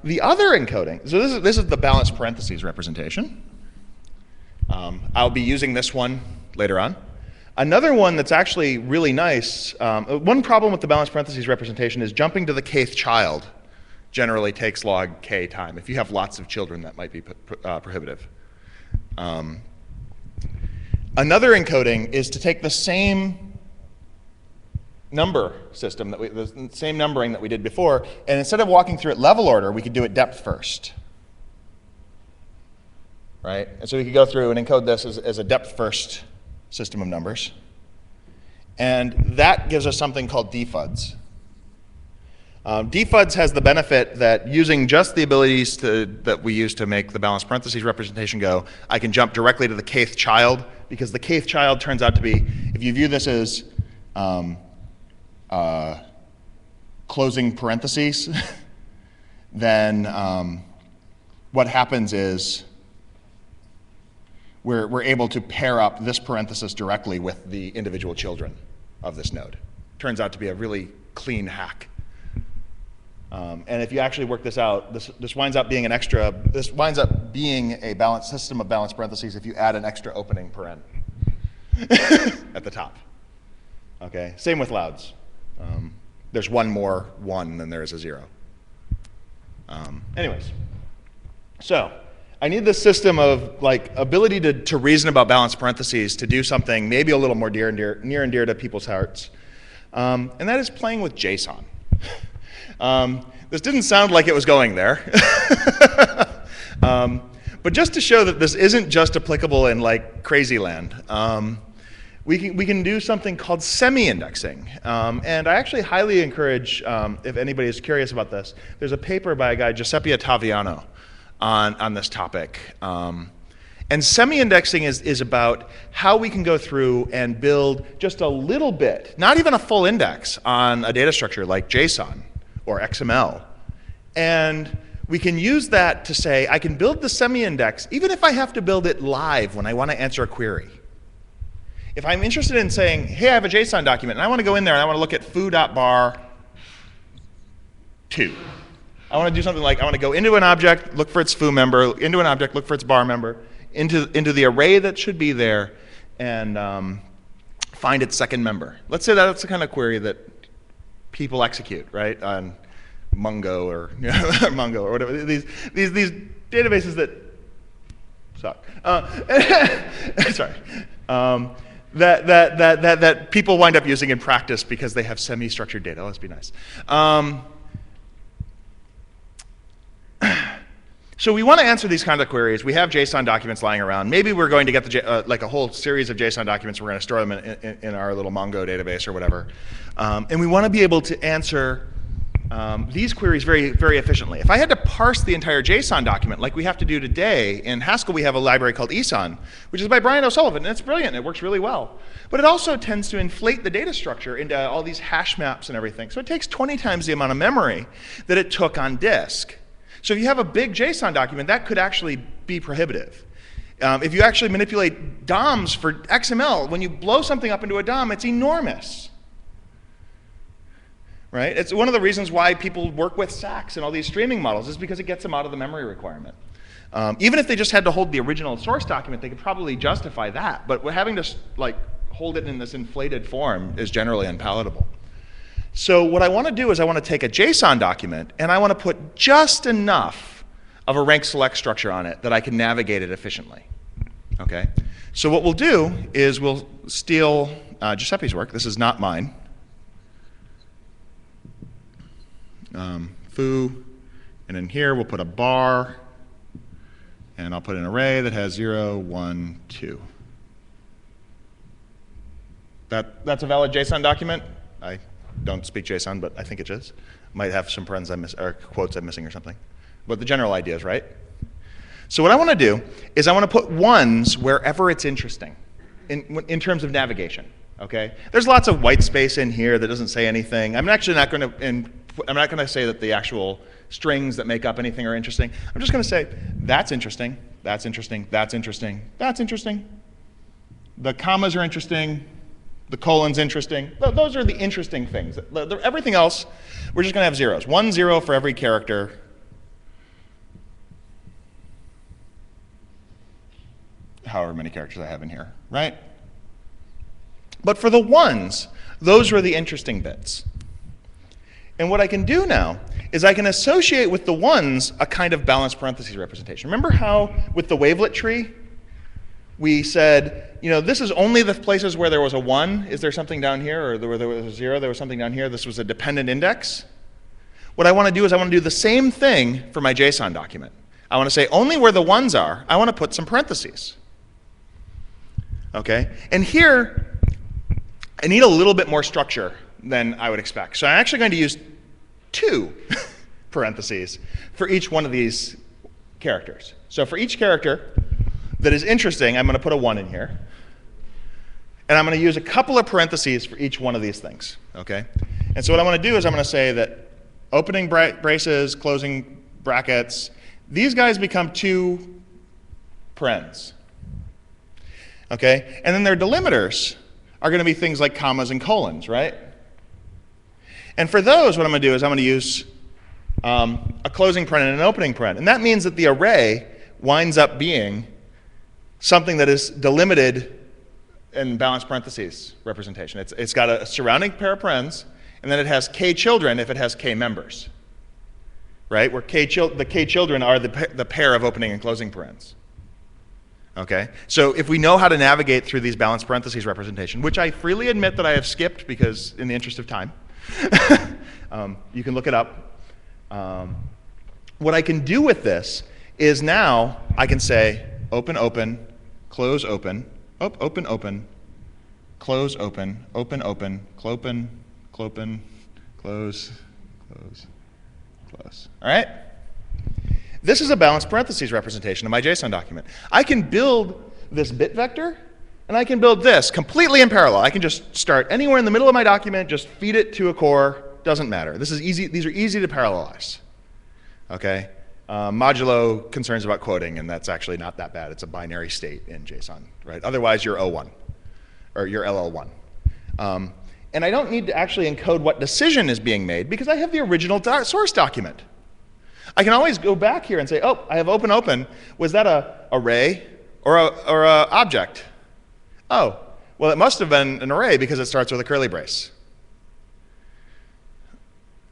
The other encoding, so this is the balanced parentheses representation. I'll be using this one later on. Another one that's actually really nice, one problem with the balanced parentheses representation is jumping to the kth child generally takes log k time. If you have lots of children, that might be prohibitive. Another encoding is to take the same number system, the same numbering that we did before, and instead of walking through it level order, we could do it depth first. Right? And so we could go through and encode this as a depth first system of numbers. And that gives us something called dfuds. Dfuds has the benefit that using just the abilities that we use to make the balanced parentheses representation go, I can jump directly to the kth child, because the kth child turns out to be, if you view this as closing parentheses, then what happens is we're able to pair up this parenthesis directly with the individual children of this node. Turns out to be a really clean hack. And if you actually work this out, this winds up being this winds up being a balanced system of balanced parentheses if you add an extra opening paren at the top. Okay, same with louds. There's one more 1 than there is a 0. Anyways, so I need this system of like ability to reason about balanced parentheses to do something maybe a little more near and dear to people's hearts, and that is playing with JSON. This didn't sound like it was going there, but just to show that this isn't just applicable in like crazy land. we can do something called semi-indexing. And I actually highly encourage, if anybody is curious about this, there's a paper by a guy, Giuseppe Ottaviano, on this topic. And semi-indexing is about how we can go through and build just a little bit, not even a full index, on a data structure like JSON or XML. And we can use that to say, I can build the semi-index even if I have to build it live when I want to answer a query. If I'm interested in saying, hey, I have a JSON document, and I want to go in there and I want to look at foo.bar 2. I want to do something like, I want to go into an object, look for its foo member, into an object, look for its bar member, into the array that should be there, and find its second member. Let's say that's the kind of query that people execute, right, on Mongo or Mongo or whatever. These databases that suck. Sorry. That people wind up using in practice because they have semi-structured data. Let's be nice. So we want to answer these kinds of queries. We have JSON documents lying around. Maybe we're going to get the like a whole series of JSON documents. We're going to store them in our little Mongo database or whatever. And we want to be able to answer these queries very, very efficiently. If I had to parse the entire JSON document like we have to do today, in Haskell we have a library called ESON, which is by Brian O'Sullivan, and it's brilliant. It works really well. But it also tends to inflate the data structure into all these hash maps and everything. So it takes 20 times the amount of memory that it took on disk. So if you have a big JSON document, that could actually be prohibitive. If you actually manipulate DOMs for XML, when you blow something up into a DOM, it's enormous. Right? It's one of the reasons why people work with SACs and all these streaming models is because it gets them out of the memory requirement. Even if they just had to hold the original source document, they could probably justify that. But having to like hold it in this inflated form is generally unpalatable. So what I want to do is I want to take a JSON document and I want to put just enough of a rank select structure on it that I can navigate it efficiently. Okay? So what we'll do is we'll steal Giuseppe's work. This is not mine. Foo, and in here we'll put a bar, and I'll put an array that has 0, 1, 2. That's a valid JSON document. I don't speak JSON, but I think it is. Might have some parens or quotes I'm missing or something. But the general idea is right. So what I want to do is I want to put ones wherever it's interesting in terms of navigation. Okay? There's lots of white space in here that doesn't say anything. I'm actually not going to say that the actual strings that make up anything are interesting. I'm just going to say, that's interesting, that's interesting, that's interesting, that's interesting. The commas are interesting, the colon's interesting. Those are the interesting things. Everything else, we're just going to have zeros. 1 0 for every character. However many characters I have in here, right? But for the ones, those are the interesting bits. And what I can do now is I can associate with the ones a kind of balanced parentheses representation. Remember how with the wavelet tree, we said, you know, this is only the places where there was a 1. Is there something down here? Or where there was a 0, there was something down here. This was a dependent index. What I want to do is I want to do the same thing for my JSON document. I want to say only where the ones are, I want to put some parentheses. Okay? And here, I need a little bit more structure than I would expect. So I'm actually going to use 2 parentheses for each one of these characters. So for each character that is interesting, I'm going to put a 1 in here. And I'm going to use a couple of parentheses for each one of these things. Okay? And so what I want to do is I'm going to say that opening braces, closing brackets, these guys become 2 parens. Okay? And then their delimiters are going to be things like commas and colons, right? And for those, what I'm going to do is I'm going to use a closing paren and an opening paren. And that means that the array winds up being something that is delimited in balanced parentheses representation. It's got a surrounding pair of parens, and then it has k children if it has k members, right? Where the k children are the pair of opening and closing parens. Okay? So if we know how to navigate through these balanced parentheses representation, which I freely admit that I have skipped because in the interest of time, you can look it up. What I can do with this is now I can say open, open, close, open, open, open, close, open, open, open, clopen, clopen, close, close, close. All right? This is a balanced parentheses representation of my JSON document. I can build this bit vector, and I can build this completely in parallel. I can just start anywhere in the middle of my document, just feed it to a core, doesn't matter. This is easy. These are easy to parallelize. Okay? Modulo concerns about quoting, and that's actually not that bad. It's a binary state in JSON, right? Otherwise, you're O1, or you're LL1. And I don't need to actually encode what decision is being made because I have the original source document. I can always go back here and say, oh, I have open, open. Was that a array or a object? Oh, well, it must have been an array because it starts with a curly brace.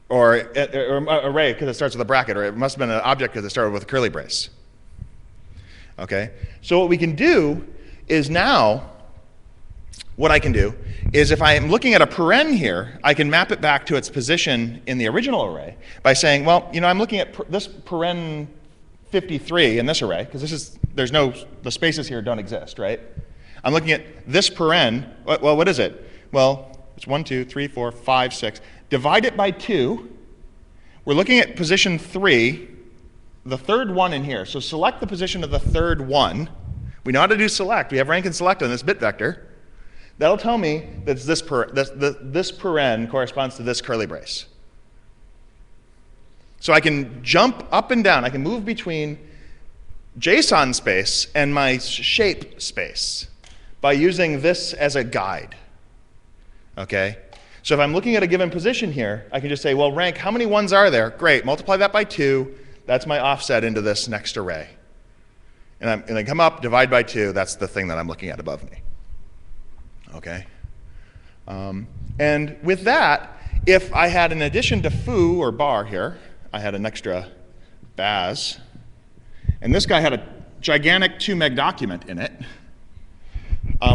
Or array because it starts with a bracket, or it must have been an object because it started with a curly brace. Okay? So what we can do is now, what I can do is if I am looking at a paren here, I can map it back to its position in the original array by saying, well, you know, I'm looking at this paren 53 in this array, because the spaces here don't exist, right? I'm looking at this paren, well, what is it? Well, it's 1, 2, 3, 4, 5, 6. Divide it by 2. We're looking at position 3, the third one in here. So select the position of the third one. We know how to do select. We have rank and select on this bit vector. That'll tell me that this paren corresponds to this curly brace. So I can jump up and down. I can move between JSON space and my shape space by using this as a guide. Okay? So if I'm looking at a given position here, I can just say, well, rank, how many ones are there? Great, multiply that by 2. That's my offset into this next array. And I come up, divide by 2. That's the thing that I'm looking at above me. Okay? And with that, if I had, in addition to foo or bar here, I had an extra baz, and this guy had a gigantic 2 meg document in it,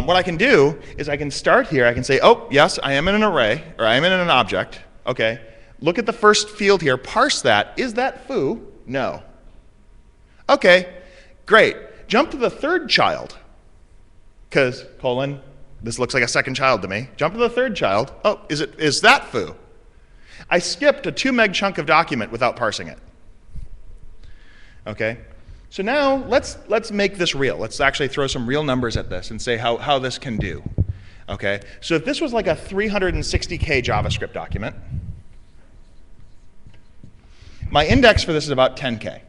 what I can do is I can start here. I can say, oh, yes, I am in an array, or I am in an object. Okay. Look at the first field here. Parse that. Is that foo? No. Okay, great. Jump to the third child, because, colon, this looks like a second child to me. Jump to the third child. Oh, is that foo? I skipped a 2 meg chunk of document without parsing it. Okay? So now let's make this real. Let's actually throw some real numbers at this and say how this can do. Okay? So if this was like a 360K JavaScript document, my index for this is about 10K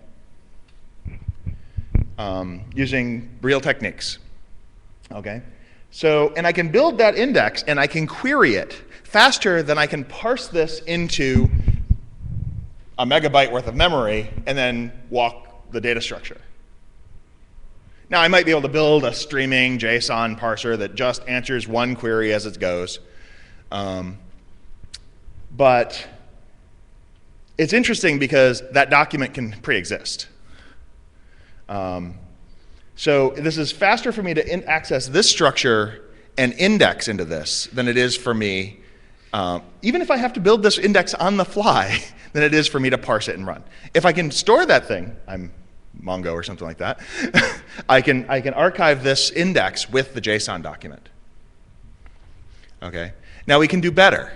using real techniques. Okay? So, and I can build that index and I can query it faster than I can parse this into a megabyte worth of memory and then walk the data structure. Now, I might be able to build a streaming JSON parser that just answers one query as it goes. But it's interesting because that document can pre-exist. So this is faster for me to access this structure and index into this than it is for me, even if I have to build this index on the fly, than it is for me to parse it and run. If I can store that thing, I'm Mongo or something like that, I can archive this index with the JSON document. Okay. Now we can do better.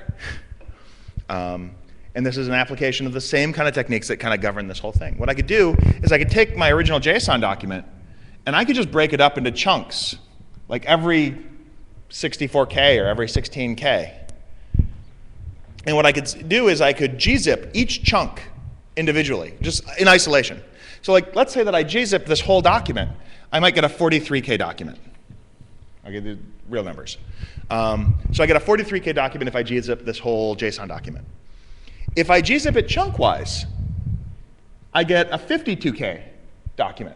And this is an application of the same kind of techniques that kind of govern this whole thing. What I could do is I could take my original JSON document and I could just break it up into chunks, like every 64K or every 16K. And what I could do is I could gzip each chunk individually, just in isolation. So like, let's say that I gzip this whole document. I might get a 43K document. I'll give you real numbers. So I get a 43K document if I gzip this whole JSON document. If I gzip it chunk-wise, I get a 52K document,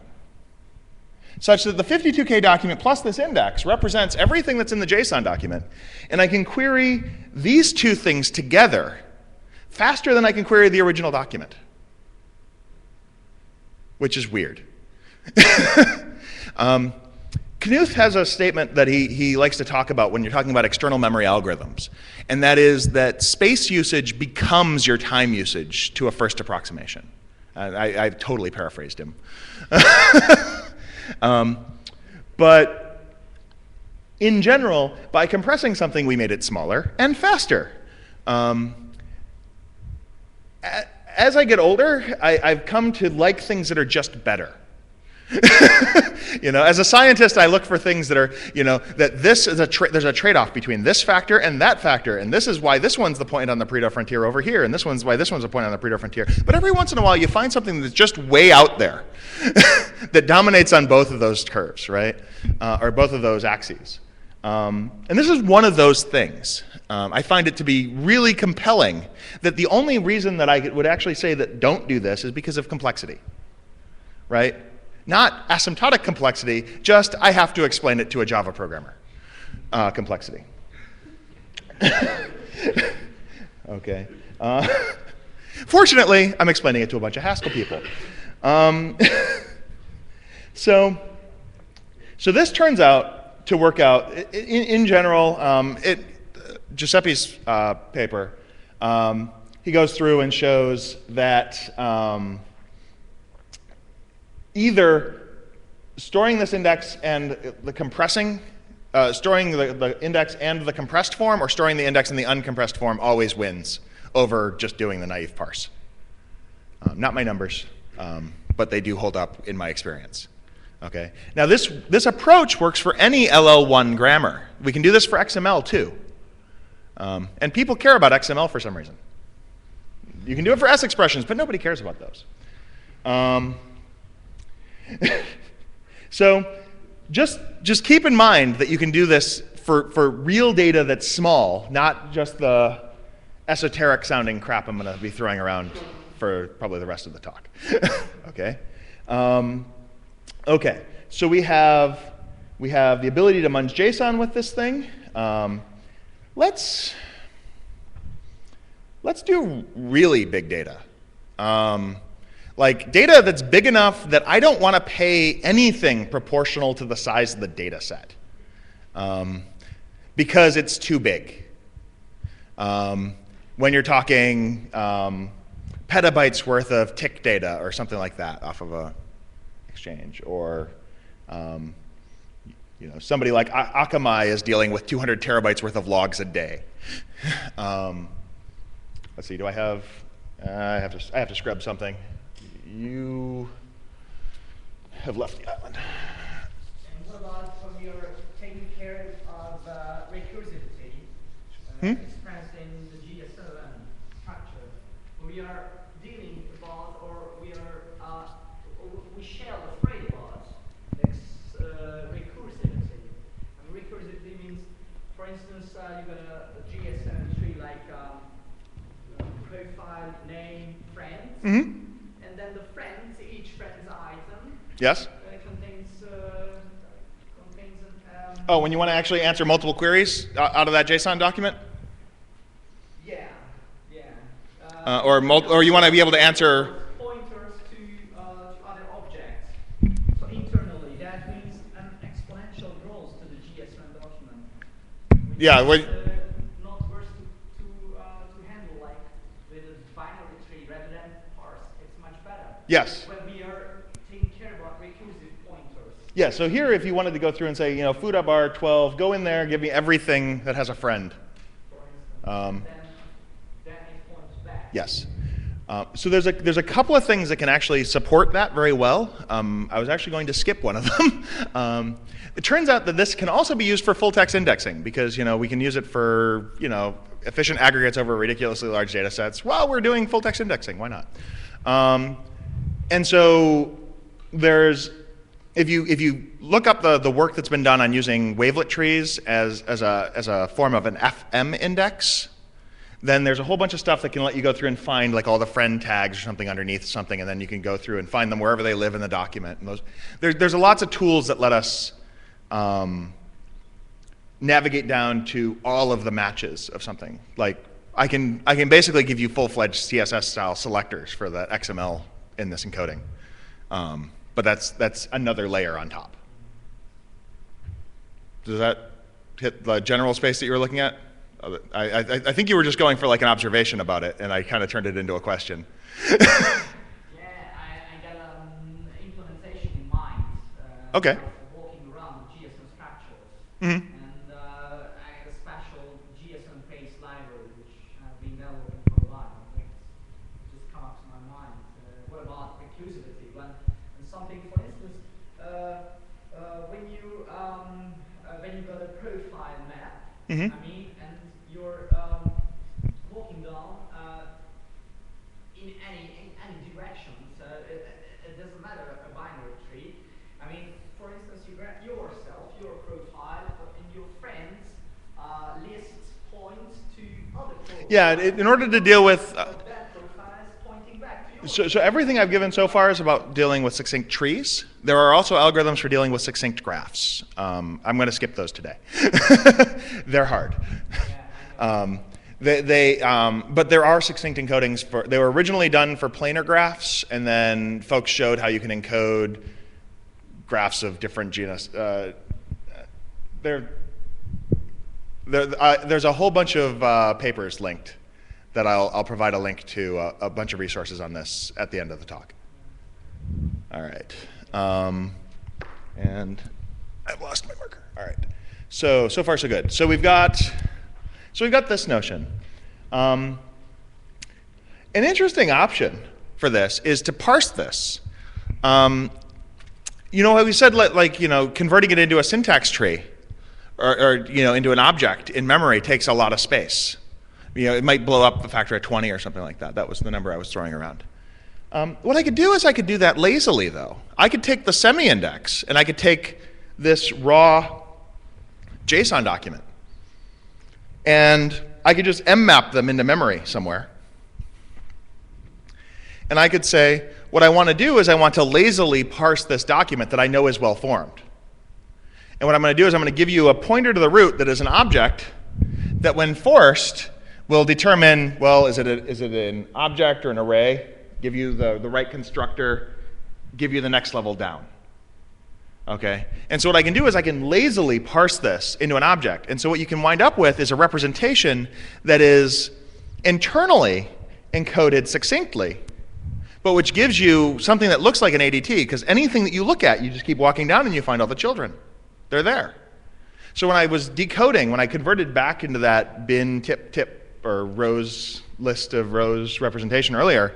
such that the 52K document plus this index represents everything that's in the JSON document. And I can query these two things together faster than I can query the original document, which is weird. Knuth has a statement that he likes to talk about when you're talking about external memory algorithms, and that is that space usage becomes your time usage to a first approximation. I totally paraphrased him. But in general, by compressing something, we made it smaller and faster. As I get older, I've come to like things that are just better. As a scientist, I look for things that are, that this is there's a trade-off between this factor, and this is why this one's the point on the Pareto frontier over here, and this one's why this one's the point on the Pareto frontier. But every once in a while, you find something that's just way out there that dominates on both of those curves, right? Or both of those axes. And this is one of those things. I find it to be really compelling that the only reason that I would actually say that don't do this is because of complexity, right? Not asymptotic complexity, just I have to explain it to a Java programmer complexity. Okay. Fortunately, I'm explaining it to a bunch of Haskell people. So this turns out to work out, in general, Giuseppe's paper, he goes through and shows that either storing this index and the compressing, storing the index and the compressed form, or storing the index in the uncompressed form always wins over just doing the naive parse. Not my numbers, but they do hold up in my experience. Okay. Now this approach works for any LL1 grammar. We can do this for XML too. And people care about XML for some reason. You can do it for S expressions, but nobody cares about those. So just keep in mind that you can do this for real data that's small, not just the esoteric sounding crap I'm going to be throwing around for probably the rest of the talk. Okay. Okay. So we have the ability to munge JSON with this thing. Let's do really big data. Like data that's big enough that I don't want to pay anything proportional to the size of the data set because it's too big. When you're talking petabytes worth of tick data or something like that off of a exchange, or somebody like Akamai is dealing with 200 terabytes worth of logs a day. Let's see, do I have I have to scrub something. You have left the island. And what about when you're taking care of recursivity expressed in the JSON structure? We are dealing about, or we share the phrase about recursivity. And recursivity means, for instance, you've got a JSON tree like profile, name, friends. Mm-hmm. And then the friends, each friend's item Yes? contains Oh, when you want to actually answer multiple queries out of that JSON document? yeah. Or you want to be able to answer... Pointers to other objects. So internally, that means an exponential growth to the JSON document. Yeah, Which is not worth to handle like with a binary tree rather than parse. It's much better. Yes. When we are taking care about recursive pointers. Yeah, so here if you wanted to go through and say, food bar 12, go in there, give me everything that has a friend. For instance, then it points back. Yes. So there's a couple of things that can actually support that very well. I was actually going to skip one of them. It turns out that this can also be used for full text indexing because we can use it for efficient aggregates over ridiculously large data sets while we're doing full text indexing. Why not? And so if you look up the work that's been done on using wavelet trees as a form of an FM index, then there's a whole bunch of stuff that can let you go through and find like all the friend tags or something underneath something, and then you can go through and find them wherever they live in the document. And there's lots of tools that let us navigate down to all of the matches of something. Like I can basically give you full-fledged CSS style selectors for the XML in this encoding, but that's another layer on top. Does that hit the general space that you were looking at? I think you were just going for like an observation about it, and I kind of turned it into a question. Yeah, I got implementation in mind. Okay. Walking around JSON structures. Mm-hmm. And recursivity. When something, for instance, when you got a profile map, Mm-hmm. I mean, and you're walking down in any direction, so it doesn't matter a binary tree. I mean, for instance, you grab yourself, your profile, and your friends lists point to other profiles. Yeah, in order to deal with... that profile is pointing back to yours. So everything I've given so far is about dealing with succinct trees. There are also algorithms for dealing with succinct graphs. I'm going to skip those today. They're hard. But there are succinct encodings for. They were originally done for planar graphs, and then folks showed how you can encode graphs of different genus. There's a whole bunch of papers linked that I'll provide a link to a bunch of resources on this at the end of the talk. All right. And I've lost my marker. All right. So far so good. So we've got this notion. An interesting option for this is to parse this. You know, we said converting it into a syntax tree or into an object in memory takes a lot of space. It might blow up a factor of 20 or something like that. That was the number I was throwing around. What I could do is I could do that lazily, though. I could take the semi-index, and I could take this raw JSON document, and I could just mmap them into memory somewhere. And I could say, what I want to do is I want to lazily parse this document that I know is well-formed. And what I'm going to do is I'm going to give you a pointer to the root that is an object that, when forced, will determine, well, is it an object or an array? Give you the right constructor, give you the next level down. Okay? And so what I can do is I can lazily parse this into an object. And so what you can wind up with is a representation that is internally encoded succinctly, but which gives you something that looks like an ADT, because anything that you look at, you just keep walking down and you find all the children. They're there. So when I was decoding, when I converted back into that bin tip or rows list of rows representation earlier,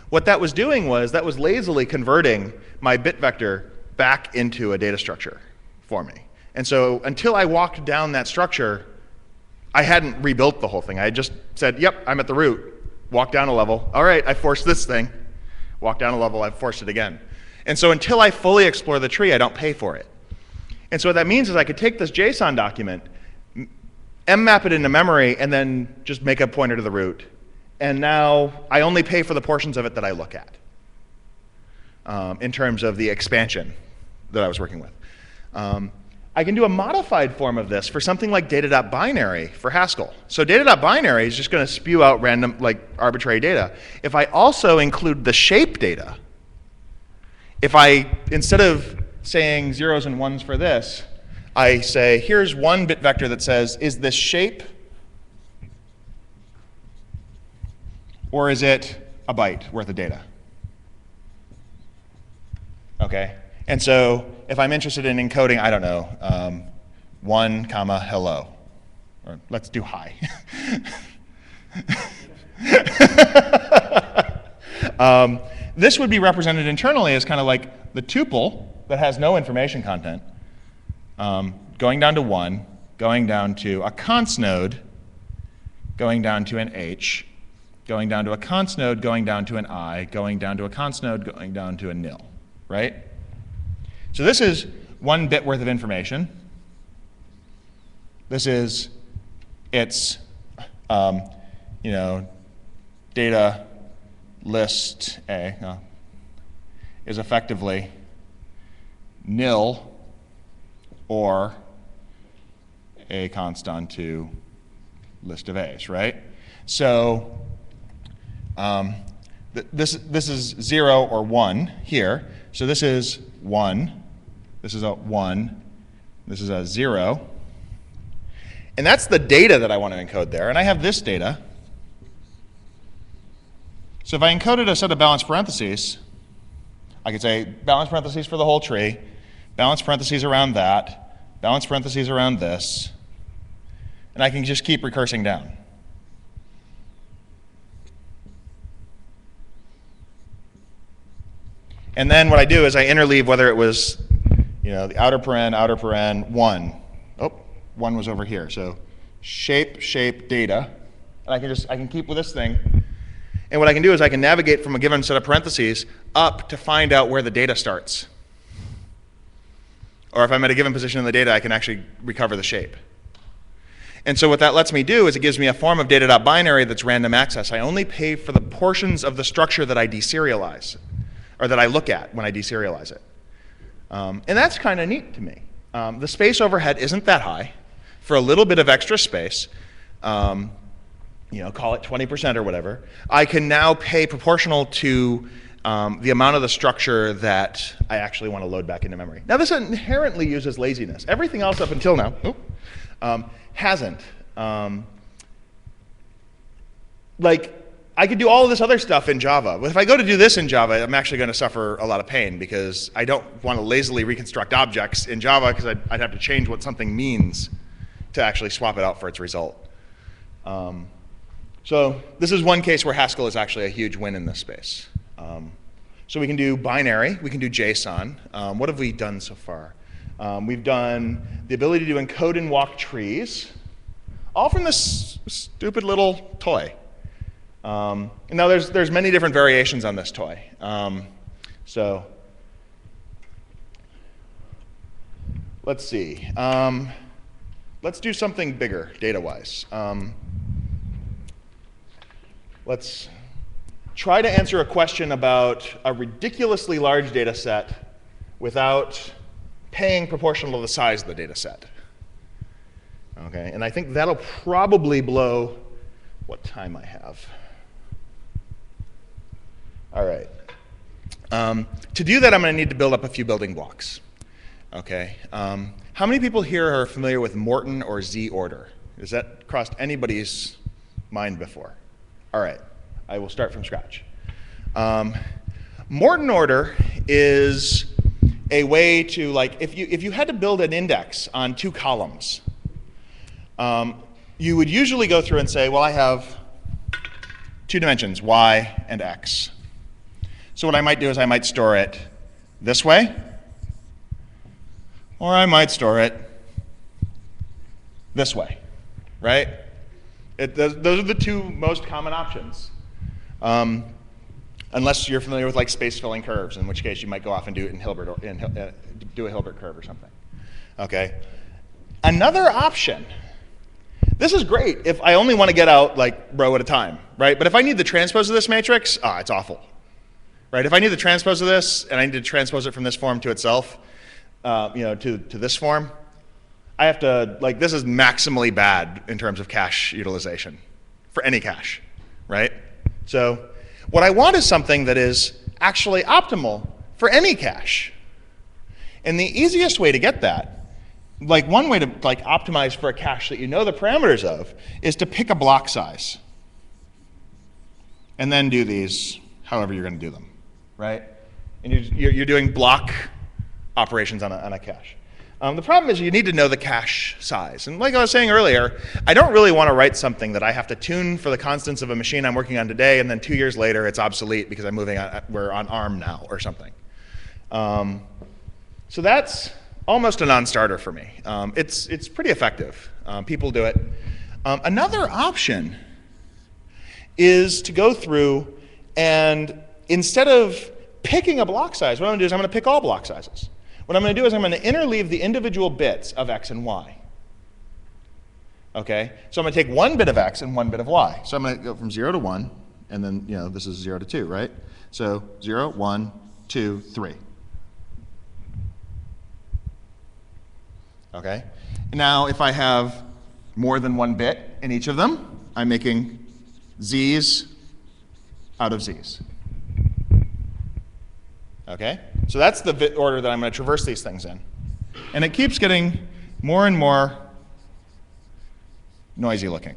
what that was doing was that was lazily converting my bit vector back into a data structure for me. And so until I walked down that structure, I hadn't rebuilt the whole thing. I had just said, yep, I'm at the root. Walk down a level. All right, I forced this thing. Walk down a level, I've forced it again. And so until I fully explore the tree, I don't pay for it. And so what that means is I could take this JSON document, mmap it into memory, and then just make a pointer to the root. And now I only pay for the portions of it that I look at in terms of the expansion that I was working with. I can do a modified form of this for something like data.binary for Haskell. So data.binary is just going to spew out random, arbitrary data. If I also include the shape data, if I, instead of saying zeros and ones for this, I say, here's one bit vector that says, is this shape, or is it a byte worth of data? Okay, and so if I'm interested in encoding, I don't know, 1, comma, hello, or let's do hi. This would be represented internally as kind of like the tuple that has no information content, going down to 1, going down to a const node, going down to an h, going down to a const node, going down to an I, going down to a const node, going down to a nil, right? So this is 1 bit worth of information. This is its, data list A is effectively nil or a const onto list of A's, right? So this is 0 or 1 here. So this is 1. This is a 1. This is a 0. And that's the data that I want to encode there. And I have this data. So if I encoded a set of balanced parentheses, I could say balanced parentheses for the whole tree, balanced parentheses around that, balanced parentheses around this, and I can just keep recursing down. And then what I do is I interleave whether it was, the outer paren, 1. Oh, 1 was over here. So shape, data. And I can keep with this thing. And what I can do is I can navigate from a given set of parentheses up to find out where the data starts. Or if I'm at a given position in the data, I can actually recover the shape. And so what that lets me do is it gives me a form of data.binary that's random access. I only pay for the portions of the structure that I deserialize, or that I look at when I deserialize it. And that's kind of neat to me. The space overhead isn't that high. For a little bit of extra space, call it 20% or whatever, I can now pay proportional to the amount of the structure that I actually want to load back into memory. Now, this inherently uses laziness. Everything else up until now hasn't. I could do all of this other stuff in Java, but if I go to do this in Java, I'm actually going to suffer a lot of pain because I don't want to lazily reconstruct objects in Java because I'd have to change what something means to actually swap it out for its result. So this is one case where Haskell is actually a huge win in this space. So we can do binary, we can do JSON. What have we done so far? We've done the ability to encode and walk trees, all from this stupid little toy. And now there's many different variations on this toy. So let's see. Let's do something bigger data-wise. Let's try to answer a question about a ridiculously large data set without paying proportional to the size of the data set. Okay, and I think that'll probably blow what time I have. All right. To do that, I'm going to need to build up a few building blocks. Okay. How many people here are familiar with Morton or Z order? Has that crossed anybody's mind before? All right. I will start from scratch. Morton order is a way to, if you had to build an index on 2 columns, you would usually go through and say, well, I have 2 dimensions, y and x. So what I might do is I might store it this way, or I might store it this way, right? Those are the 2 most common options. Unless you're familiar with space-filling curves, in which case you might go off and do it in Hilbert, or do a Hilbert curve or something. Okay. Another option. This is great if I only want to get out row at a time, right? But if I need the transpose of this matrix, it's awful, right? If I need the transpose of this and I need to transpose it from this form to itself, to this form, I have to this is maximally bad in terms of cache utilization for any cache, right? So what I want is something that is actually optimal for any cache. And the easiest way to get that, one way to optimize for a cache that you know the parameters of, is to pick a block size. And then do these however you're going to do them, right? And you're doing block operations on a cache. The problem is you need to know the cache size. And like I was saying earlier, I don't really want to write something that I have to tune for the constants of a machine I'm working on today, and then 2 years later it's obsolete because we're on ARM now or something. So that's almost a non-starter for me. It's pretty effective. People do it. Another option is to go through and instead of picking a block size, what I'm going to do is I'm going to pick all block sizes. What I'm going to do is I'm going to interleave the individual bits of x and y. Okay? So I'm going to take 1 bit of x and 1 bit of y. So I'm going to go from 0 to 1, and then this is 0 to 2, right? So 0, 1, 2, 3. Okay? Now if I have more than 1 bit in each of them, I'm making z's out of z's. Okay? So that's the bit order that I'm going to traverse these things in. And it keeps getting more and more noisy looking.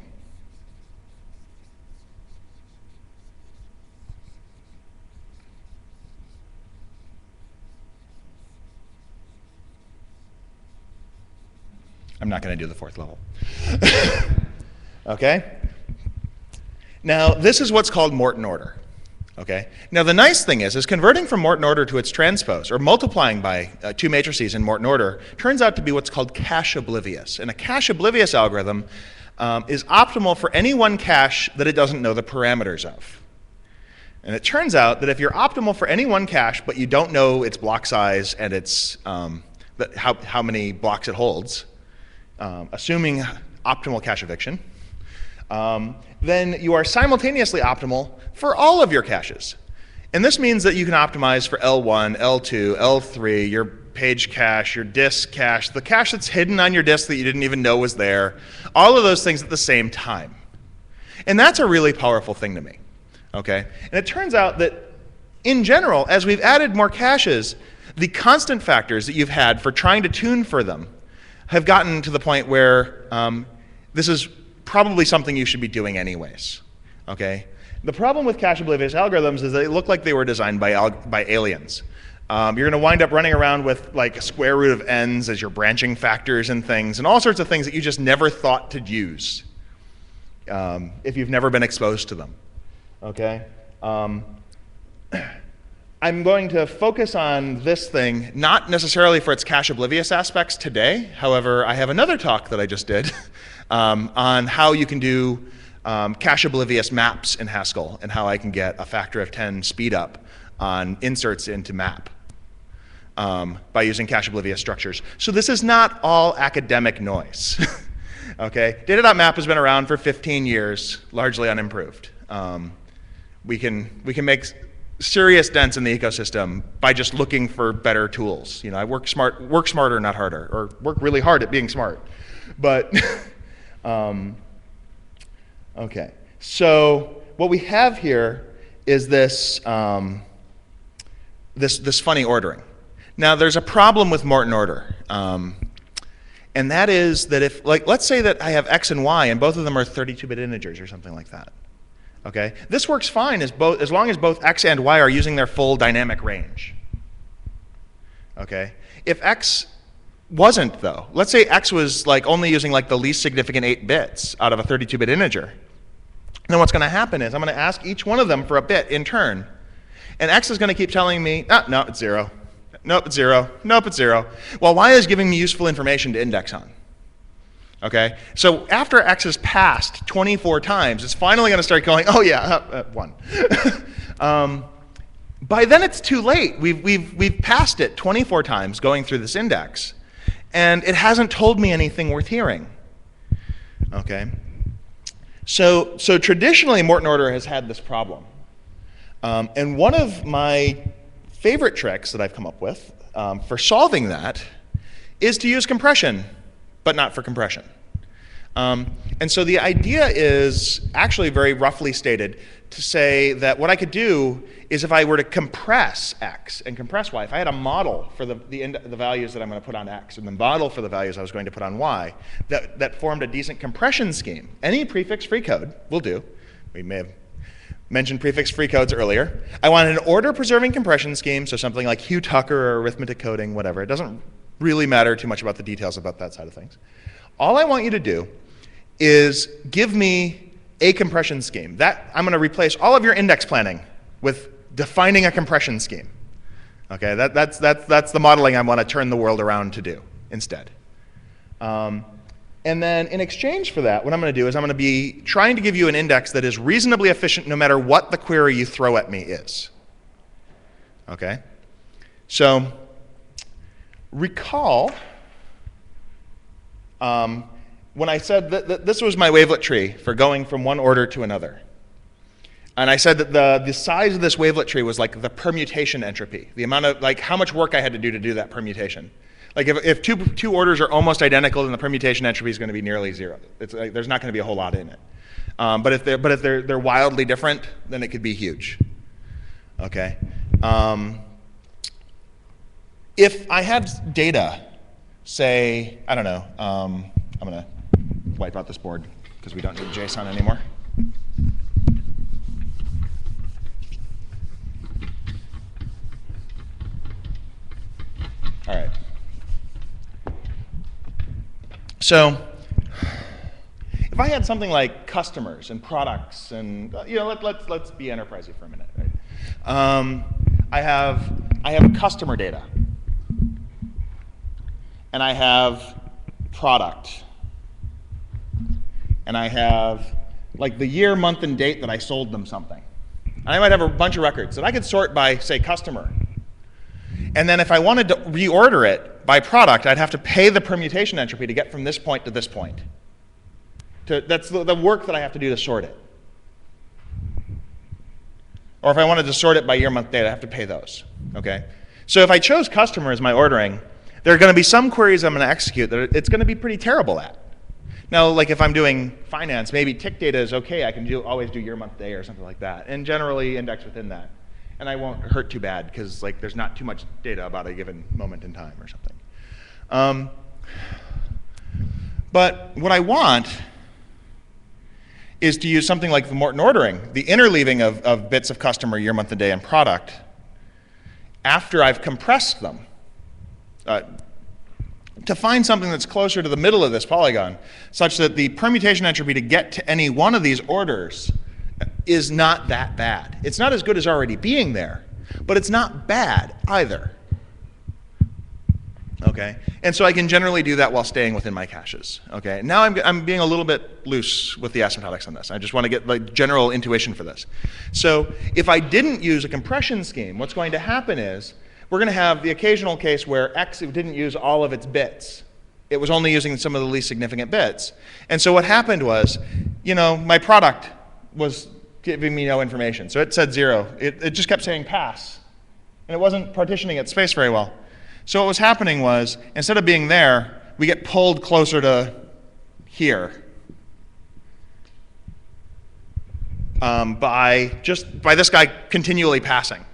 I'm not going to do the 4th level. Okay? Now, this is what's called Morton order. Okay. Now the nice thing is converting from Morton order to its transpose, or multiplying by two matrices in Morton order, turns out to be what's called cache oblivious. And a cache oblivious algorithm is optimal for any one cache that it doesn't know the parameters of. And it turns out that if you're optimal for any one cache, but you don't know its block size and its how many blocks it holds, assuming optimal cache eviction, then you are simultaneously optimal for all of your caches. And this means that you can optimize for L1, L2, L3, your page cache, your disk cache, the cache that's hidden on your disk that you didn't even know was there, all of those things at the same time. And that's a really powerful thing to me. Okay? And it turns out that in general, as we've added more caches, the constant factors that you've had for trying to tune for them have gotten to the point where this is probably something you should be doing anyways. Okay? The problem with cache oblivious algorithms is they look like they were designed by aliens. You're going to wind up running around with like a square root of n's as your branching factors and things, and all sorts of things that you just never thought to use if you've never been exposed to them. Okay? I'm going to focus on this thing, not necessarily for its cache oblivious aspects today. However, I have another talk that I just did on how you can do cache oblivious maps in Haskell and how I can get a factor of 10 speed up on inserts into map by using cache oblivious structures. So this is not all academic noise. Okay? Data.map has been around for 15 years, largely unimproved. We can make serious dents in the ecosystem by just looking for better tools. You know, I work smarter, not harder, or work really hard at being smart. But okay, so what we have here is this this funny ordering. Now, there's a problem with Morton order, and that is that if, like, let's say that I have x and y, and both of them are 32-bit integers or something like that. Okay, this works fine as long as both x and y are using their full dynamic range. Okay, if x wasn't though, let's say x was like only using like the least significant 8 bits out of a 32-bit integer, then what's going to happen is I'm going to ask each one of them for a bit in turn, and x is going to keep telling me, no, it's 0. Nope, it's 0. Nope, it's 0. Well, y is giving me useful information to index on. Okay, so after x has passed 24 times, it's finally going to start going, oh yeah, 1. By then it's too late. We've passed it 24 times going through this index, and it hasn't told me anything worth hearing. Okay, so traditionally Morton order has had this problem, and one of my favorite tricks that I've come up with for solving that is to use compression, but not for compression. And so the idea is actually very roughly stated to say that what I could do is if I were to compress x and compress y, if I had a model for the values that I'm going to put on x and the model for the values I was going to put on y, that formed a decent compression scheme. Any prefix-free code will do. We may have mentioned prefix-free codes earlier. I wanted an order-preserving compression scheme, so something like Hugh Tucker or arithmetic coding, whatever. It doesn't really matter too much about the details about that side of things. All I want you to do is give me a compression scheme. That I'm going to replace all of your index planning with defining a compression scheme. Okay, that's the modeling I want to turn the world around to do instead. And then in exchange for that, what I'm going to do is I'm going to be trying to give you an index that is reasonably efficient no matter what the query you throw at me is. Okay, so recall when I said that this was my wavelet tree for going from one order to another. And I said that the size of this wavelet tree was like the permutation entropy, the amount of, like, how much work I had to do that permutation. Like if two orders are almost identical, then the permutation entropy is going to be nearly 0. It's like, there's not going to be a whole lot in it. But if they're wildly different, then it could be huge. Okay. If I had data, say, I don't know, I'm going to wipe out this board because we don't need JSON anymore. All right. So if I had something like customers and products and, let's be enterprisey for a minute. Right? I have customer data, and I have product, and I have like the year, month, and date that I sold them something. And I might have a bunch of records that I could sort by, say, customer. And then if I wanted to reorder it by product, I'd have to pay the permutation entropy to get from this point to this point. That's the work that I have to do to sort it. Or if I wanted to sort it by year, month, date, I have to pay those. Okay? So if I chose customer as my ordering, there are going to be some queries I'm going to execute that it's going to be pretty terrible at. Now, like if I'm doing finance, maybe tick data is okay. I can always do year, month, day or something like that, and generally index within that. And I won't hurt too bad because like there's not too much data about a given moment in time or something. But what I want is to use something like the Morton ordering, the interleaving of bits of customer, year, month, and day, and product after I've compressed them to find something that's closer to the middle of this polygon, such that the permutation entropy to get to any one of these orders is not that bad. It's not as good as already being there, but it's not bad either. Okay, and so I can generally do that while staying within my caches. Okay, now I'm being a little bit loose with the asymptotics on this. I just want to get like general intuition for this. So if I didn't use a compression scheme, what's going to happen is we're going to have the occasional case where X didn't use all of its bits. It was only using some of the least significant bits. And so what happened was, you know, my product was giving me no information. So it said 0. It just kept saying pass. And it wasn't partitioning its space very well. So what was happening was, instead of being there, we get pulled closer to here by this guy continually passing.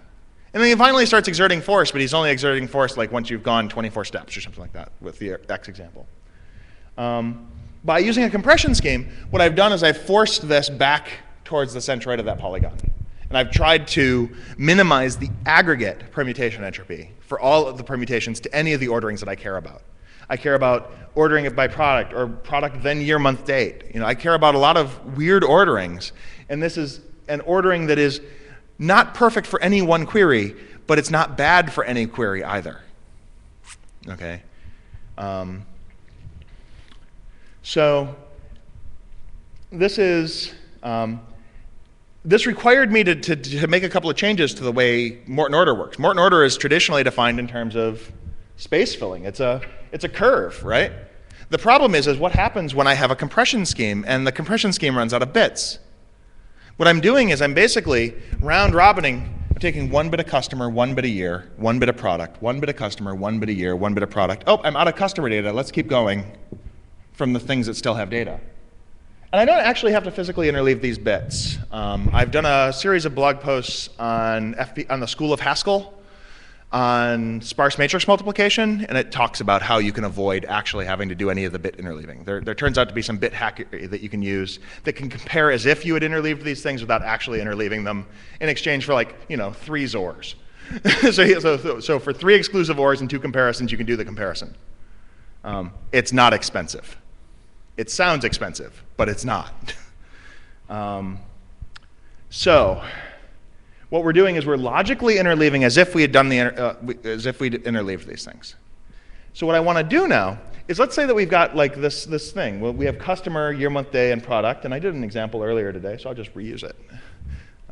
And then he finally starts exerting force, but he's only exerting force like once you've gone 24 steps or something like that with the X example. By using a compression scheme, what I've done is I've forced this back towards the centroid of that polygon. And I've tried to minimize the aggregate permutation entropy for all of the permutations to any of the orderings that I care about. I care about ordering it by product or product then year, month, date. You know, I care about a lot of weird orderings. And this is an ordering that is not perfect for any one query, but it's not bad for any query either. Okay. So this is. This required me to make a couple of changes to the way Morton order works. Morton order is traditionally defined in terms of space filling. It's a curve, right? The problem is what happens when I have a compression scheme and the compression scheme runs out of bits. What I'm doing is I'm basically round robining. I'm taking one bit of customer, one bit of year, one bit of product, one bit of customer, one bit of year, one bit of product. Oh, I'm out of customer data. Let's keep going from the things that still have data. And I don't actually have to physically interleave these bits. I've done a series of blog posts on the School of Haskell on sparse matrix multiplication, and it talks about how you can avoid actually having to do any of the bit interleaving. There turns out to be some bit hackery that you can use that can compare as if you had interleaved these things without actually interleaving them in exchange for 3 ZORs. so for 3 exclusive ORs and 2 comparisons, you can do the comparison. It's not expensive. It sounds expensive, but it's not. So what we're doing is we're logically interleaving as if we had done as if we'd interleaved these things. So what I want to do now is let's say that we've got like this thing. Well, we have customer, year, month, day, and product, and I did an example earlier today, so I'll just reuse it.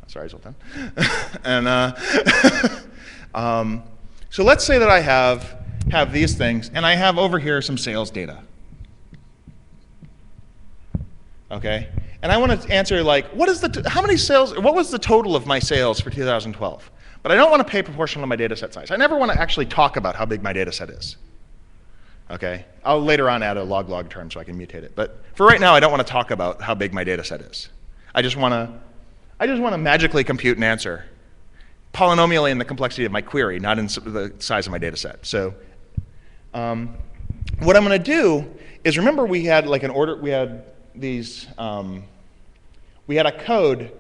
Sorry, Zoltan. And so let's say that I have these things, and I have over here some sales data. Okay, and I want to answer what was the total of my sales for 2012? But I don't want to pay proportional to my data set size. I never want to actually talk about how big my data set is. Okay, I'll later on add a log term so I can mutate it. But for right now, I don't want to talk about how big my data set is. I just want to magically compute an answer, polynomially in the complexity of my query, not in the size of my data set. So what I'm going to do is remember we had we had a code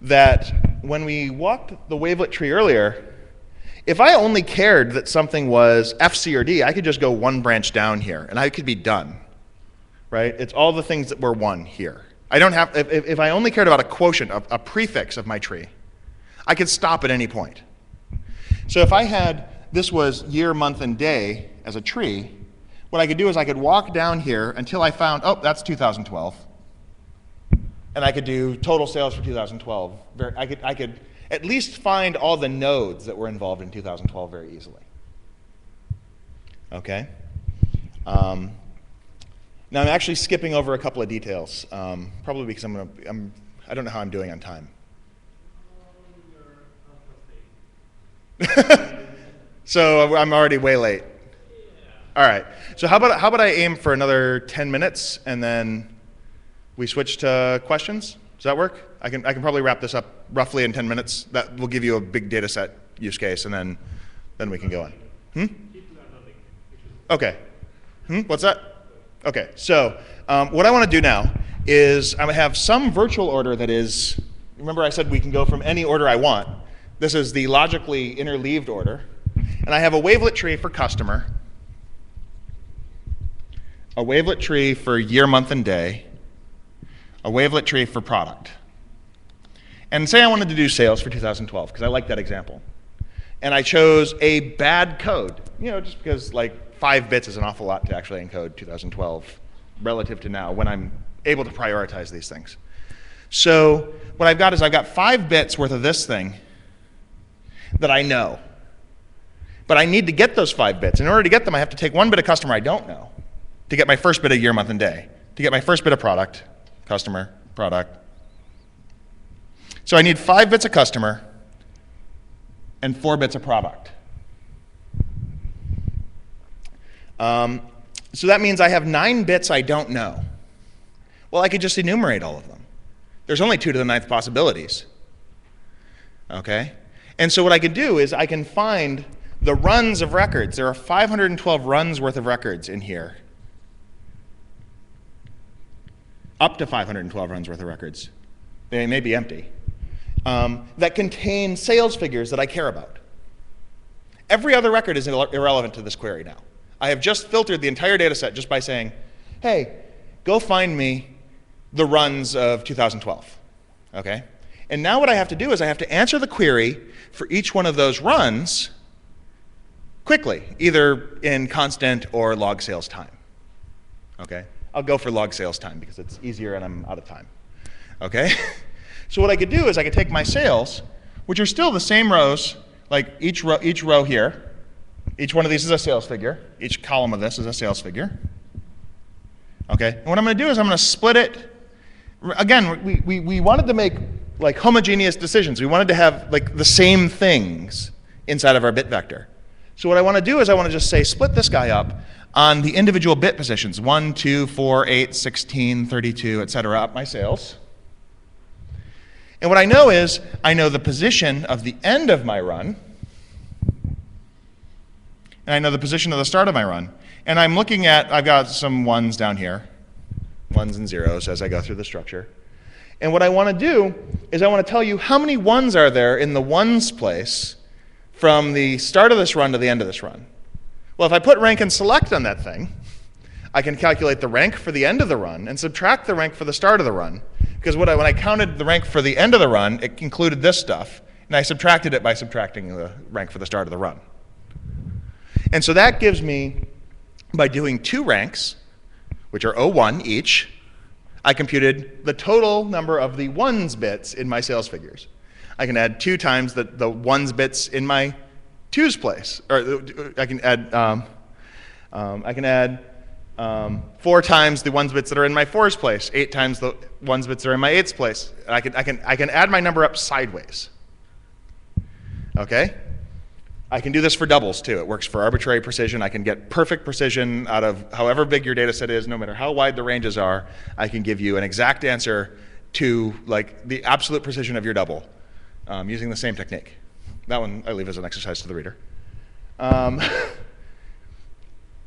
that when we walked the wavelet tree earlier, if I only cared that something was F, C, or D, I could just go one branch down here, and I could be done, right? It's all the things that were 1 here. I don't have, if I only cared about a quotient, a prefix of my tree, I could stop at any point. So if I had, this was year, month, and day as a tree, what I could do is I could walk down here until I found, oh, that's 2012. And I could do total sales for 2012. I could at least find all the nodes that were involved in 2012 very easily. Okay? Now I'm actually skipping over a couple of details, probably because I don't know how I'm doing on time. So I'm already way late. All right. So how about I aim for another 10 minutes and then we switch to questions? Does that work? I can probably wrap this up roughly in 10 minutes. That will give you a big data set use case, and then we can go on. Okay. What's that? Okay. So what I want to do now is I'm going to have some virtual order that is, remember I said we can go from any order I want. This is the logically interleaved order. And I have a wavelet tree for customer, a wavelet tree for year, month, and day, a wavelet tree for product. And say I wanted to do sales for 2012, because I like that example. And I chose a bad code, just because like 5 bits is an awful lot to actually encode 2012 relative to now when I'm able to prioritize these things. So what I've got is I've got 5 bits worth of this thing that I know. But I need to get those 5 bits. In order to get them, I have to take 1 bit of customer I don't know to get my first bit of year, month, and day, to get my first bit of product, customer, product. So I need 5 bits of customer and 4 bits of product. So that means I have 9 bits I don't know. Well, I could just enumerate all of them. There's only 2 to the 9th possibilities. Okay? And so what I can do is I can find the runs of records. There are 512 runs worth of records in here. Up to 512 runs worth of records. They may be empty. That contain sales figures that I care about. Every other record is irrelevant to this query now. I have just filtered the entire data set just by saying, hey, go find me the runs of 2012. Okay? And now what I have to do is I have to answer the query for each one of those runs quickly, either in constant or log sales time. Okay? I'll go for log sales time because it's easier and I'm out of time. Okay? So what I could do is I could take my sales, which are still the same rows, like each row here. Each one of these is a sales figure. Each column of this is a sales figure. Okay? And what I'm going to do is I'm going to split it. Again, we wanted to make like homogeneous decisions. We wanted to have like the same things inside of our bit vector. So what I want to do is I want to just say split this guy up on the individual bit positions, 1, 2, 4, 8, 16, 32, etc. up my sales. And what I know is I know the position of the end of my run, and I know the position of the start of my run. And I'm looking at, I've got some 1s down here, 1s and 0s as I go through the structure. And what I want to do is I want to tell you how many 1s are there in the 1s place from the start of this run to the end of this run. Well, if I put rank and select on that thing, I can calculate the rank for the end of the run and subtract the rank for the start of the run. Because when I counted the rank for the end of the run, it included this stuff. And I subtracted it by subtracting the rank for the start of the run. And so that gives me, by doing 2 ranks, which are 01 each, I computed the total number of the 1s bits in my sales figures. I can add 2 times the 1s bits in my 2s place, or I can add 4 times the 1s bits that are in my 4s place, 8 times the 1s bits that are in my 8s place. And I can add my number up sideways. Okay? I can do this for doubles too. It works for arbitrary precision. I can get perfect precision out of however big your data set is, no matter how wide the ranges are. I can give you an exact answer to like the absolute precision of your double using the same technique. That one I leave as an exercise to the reader.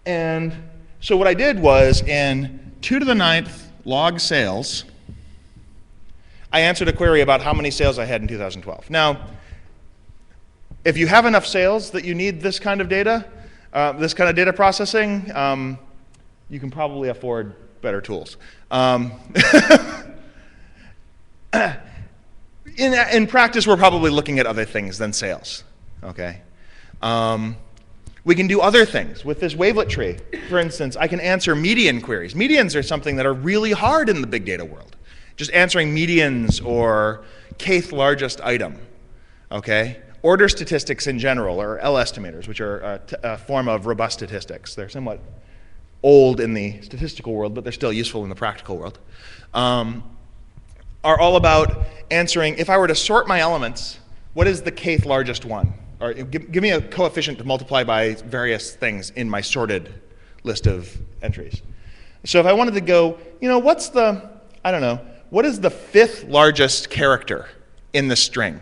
And so what I did was in 2 to the 9th log sales, I answered a query about how many sales I had in 2012. Now, if you have enough sales that you need this kind of data, this kind of data processing, you can probably afford better tools. In practice, we're probably looking at other things than sales. Okay. We can do other things with this wavelet tree. For instance, I can answer median queries. Medians are something that are really hard in the big data world. Just answering medians or kth largest item. Okay. Order statistics in general, or L estimators, which are a form of robust statistics. They're somewhat old in the statistical world, but they're still useful in the practical world. Are all about answering, if I were to sort my elements, what is the kth largest one? Or give me a coefficient to multiply by various things in my sorted list of entries. So if I wanted to go, what's the, I don't know, what is the 5th largest character in the string?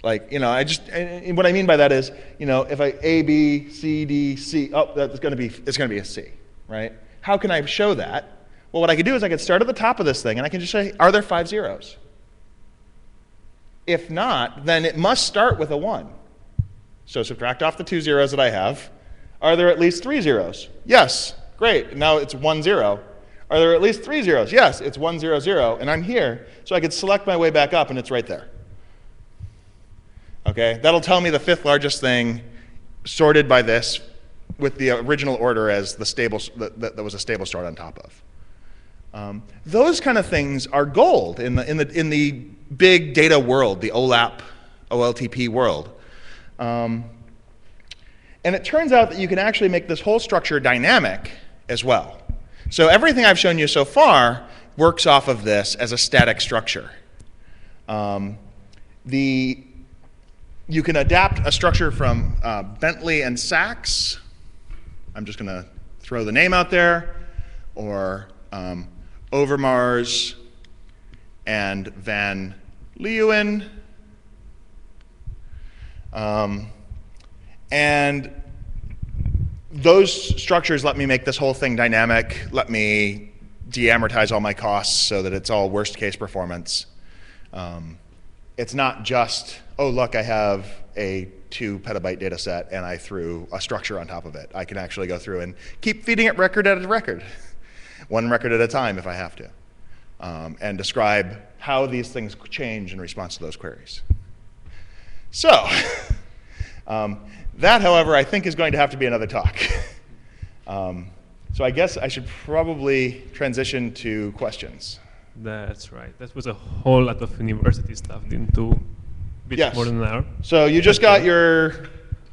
Like, what I mean by that is, if I A, B, C, D, C, it's going to be a C, right? How can I show that? Well, what I could do is I could start at the top of this thing, and I can just say, are there 5 zeros? If not, then it must start with a 1. So subtract off the 2 zeros that I have. Are there at least 3 zeros? Yes. Great. Now it's 1, 0. Are there at least 3 zeros? Yes. It's 1, 0, 0. And I'm here, so I could select my way back up, and it's right there. Okay? That'll tell me the 5th largest thing sorted by this with the original order as the stable that was a stable sort on top of. Those kind of things are gold in the big data world, the OLAP, OLTP world. And it turns out that you can actually make this whole structure dynamic as well. So everything I've shown you so far works off of this as a static structure. You can adapt a structure from Bentley and Sachs. I'm just going to throw the name out there. Or Overmars and Van Leeuwen. And those structures let me make this whole thing dynamic, let me de-amortize all my costs so that it's all worst case performance. It's not just, oh, look, I have a 2 petabyte data set and I threw a structure on top of it. I can actually go through and keep feeding it record at a record. 1 record at a time if I have to, and describe how these things change in response to those queries. So, that, however, I think is going to have to be another talk. So I guess I should probably transition to questions. That's right. That was a whole lot of university stuff into a bit more than an hour. So you just got your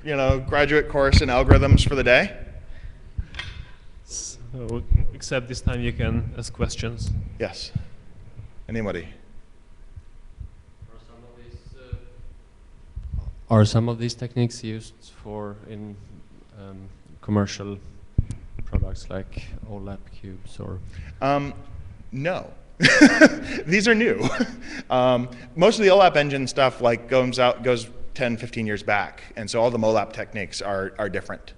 graduate course in algorithms for the day? So, except this time you can ask questions. Yes. Anybody? Are some of these techniques used in commercial products like OLAP cubes or? No. These are new. Most of the OLAP engine stuff goes 10, 15 years back, and so all the MOLAP techniques are different.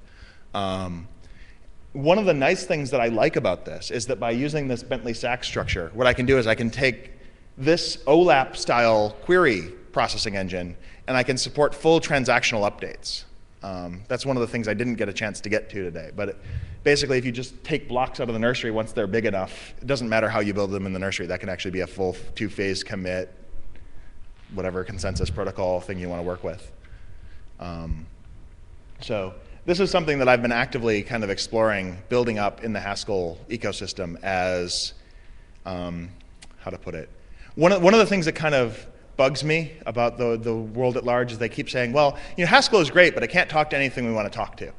One of the nice things that I like about this is that by using this Bentley-Sachs structure, what I can do is I can take this OLAP style query processing engine and I can support full transactional updates. That's one of the things I didn't get a chance to get to today. But basically, if you just take blocks out of the nursery once they're big enough, it doesn't matter how you build them in the nursery. That can actually be a full 2-phase commit, whatever consensus protocol thing you want to work with. So this is something that I've been actively kind of exploring, building up in the Haskell ecosystem as, how to put it? One of the things that kind of bugs me about the world at large is they keep saying, well, Haskell is great, but it can't talk to anything we want to talk to.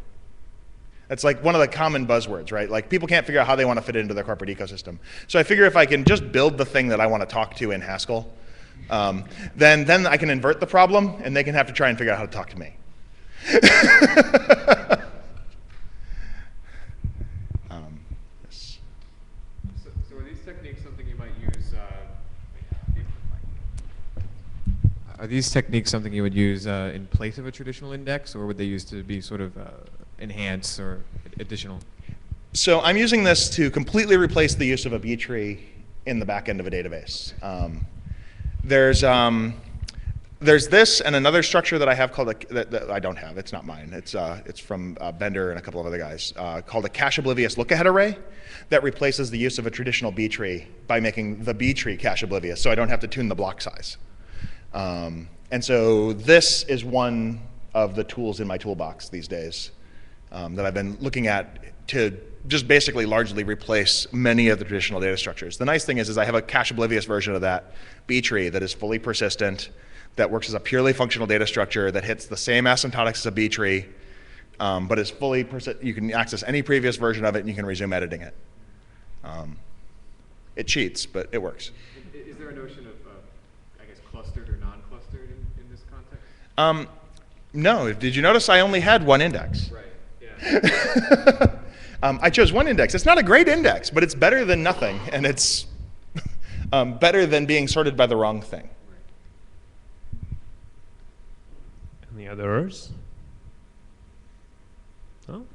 That's like one of the common buzzwords, right? Like people can't figure out how they want to fit it into their corporate ecosystem. So I figure if I can just build the thing that I want to talk to in Haskell, then I can invert the problem and they can have to try and figure out how to talk to me. Yes. So are these techniques something you might use? Are these techniques something you would use in place of a traditional index, or would they use to be sort of enhance or additional? So I'm using this to completely replace the use of a B tree in the back end of a database. There's there's this and another structure that I have called that I don't have. It's not mine. It's from Bender and a couple of other guys called a cache oblivious look ahead array that replaces the use of a traditional B tree by making the B tree cache oblivious, so I don't have to tune the block size. And so this is one of the tools in my toolbox these days that I've been looking at to just basically largely replace many of the traditional data structures. The nice thing is I have a cache oblivious version of that B tree that is fully persistent, that works as a purely functional data structure that hits the same asymptotics as a B tree, but is fully you can access any previous version of it and you can resume editing it. It cheats, but it works. Is there a notion of, I guess, clustered or non-clustered in this context? No. Did you notice I only had one index? Right. Yeah. I chose one index. It's not a great index, but it's better than nothing, and it's better than being sorted by the wrong thing. Any others? No?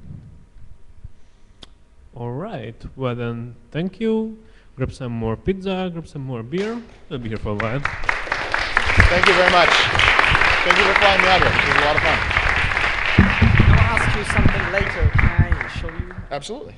All right. Well then, thank you. Grab some more pizza, grab some more beer. We'll be here for a while. Thank you very much. Thank you for flying me out here. It was a lot of fun. I'll ask you something later. Can I show you? Absolutely.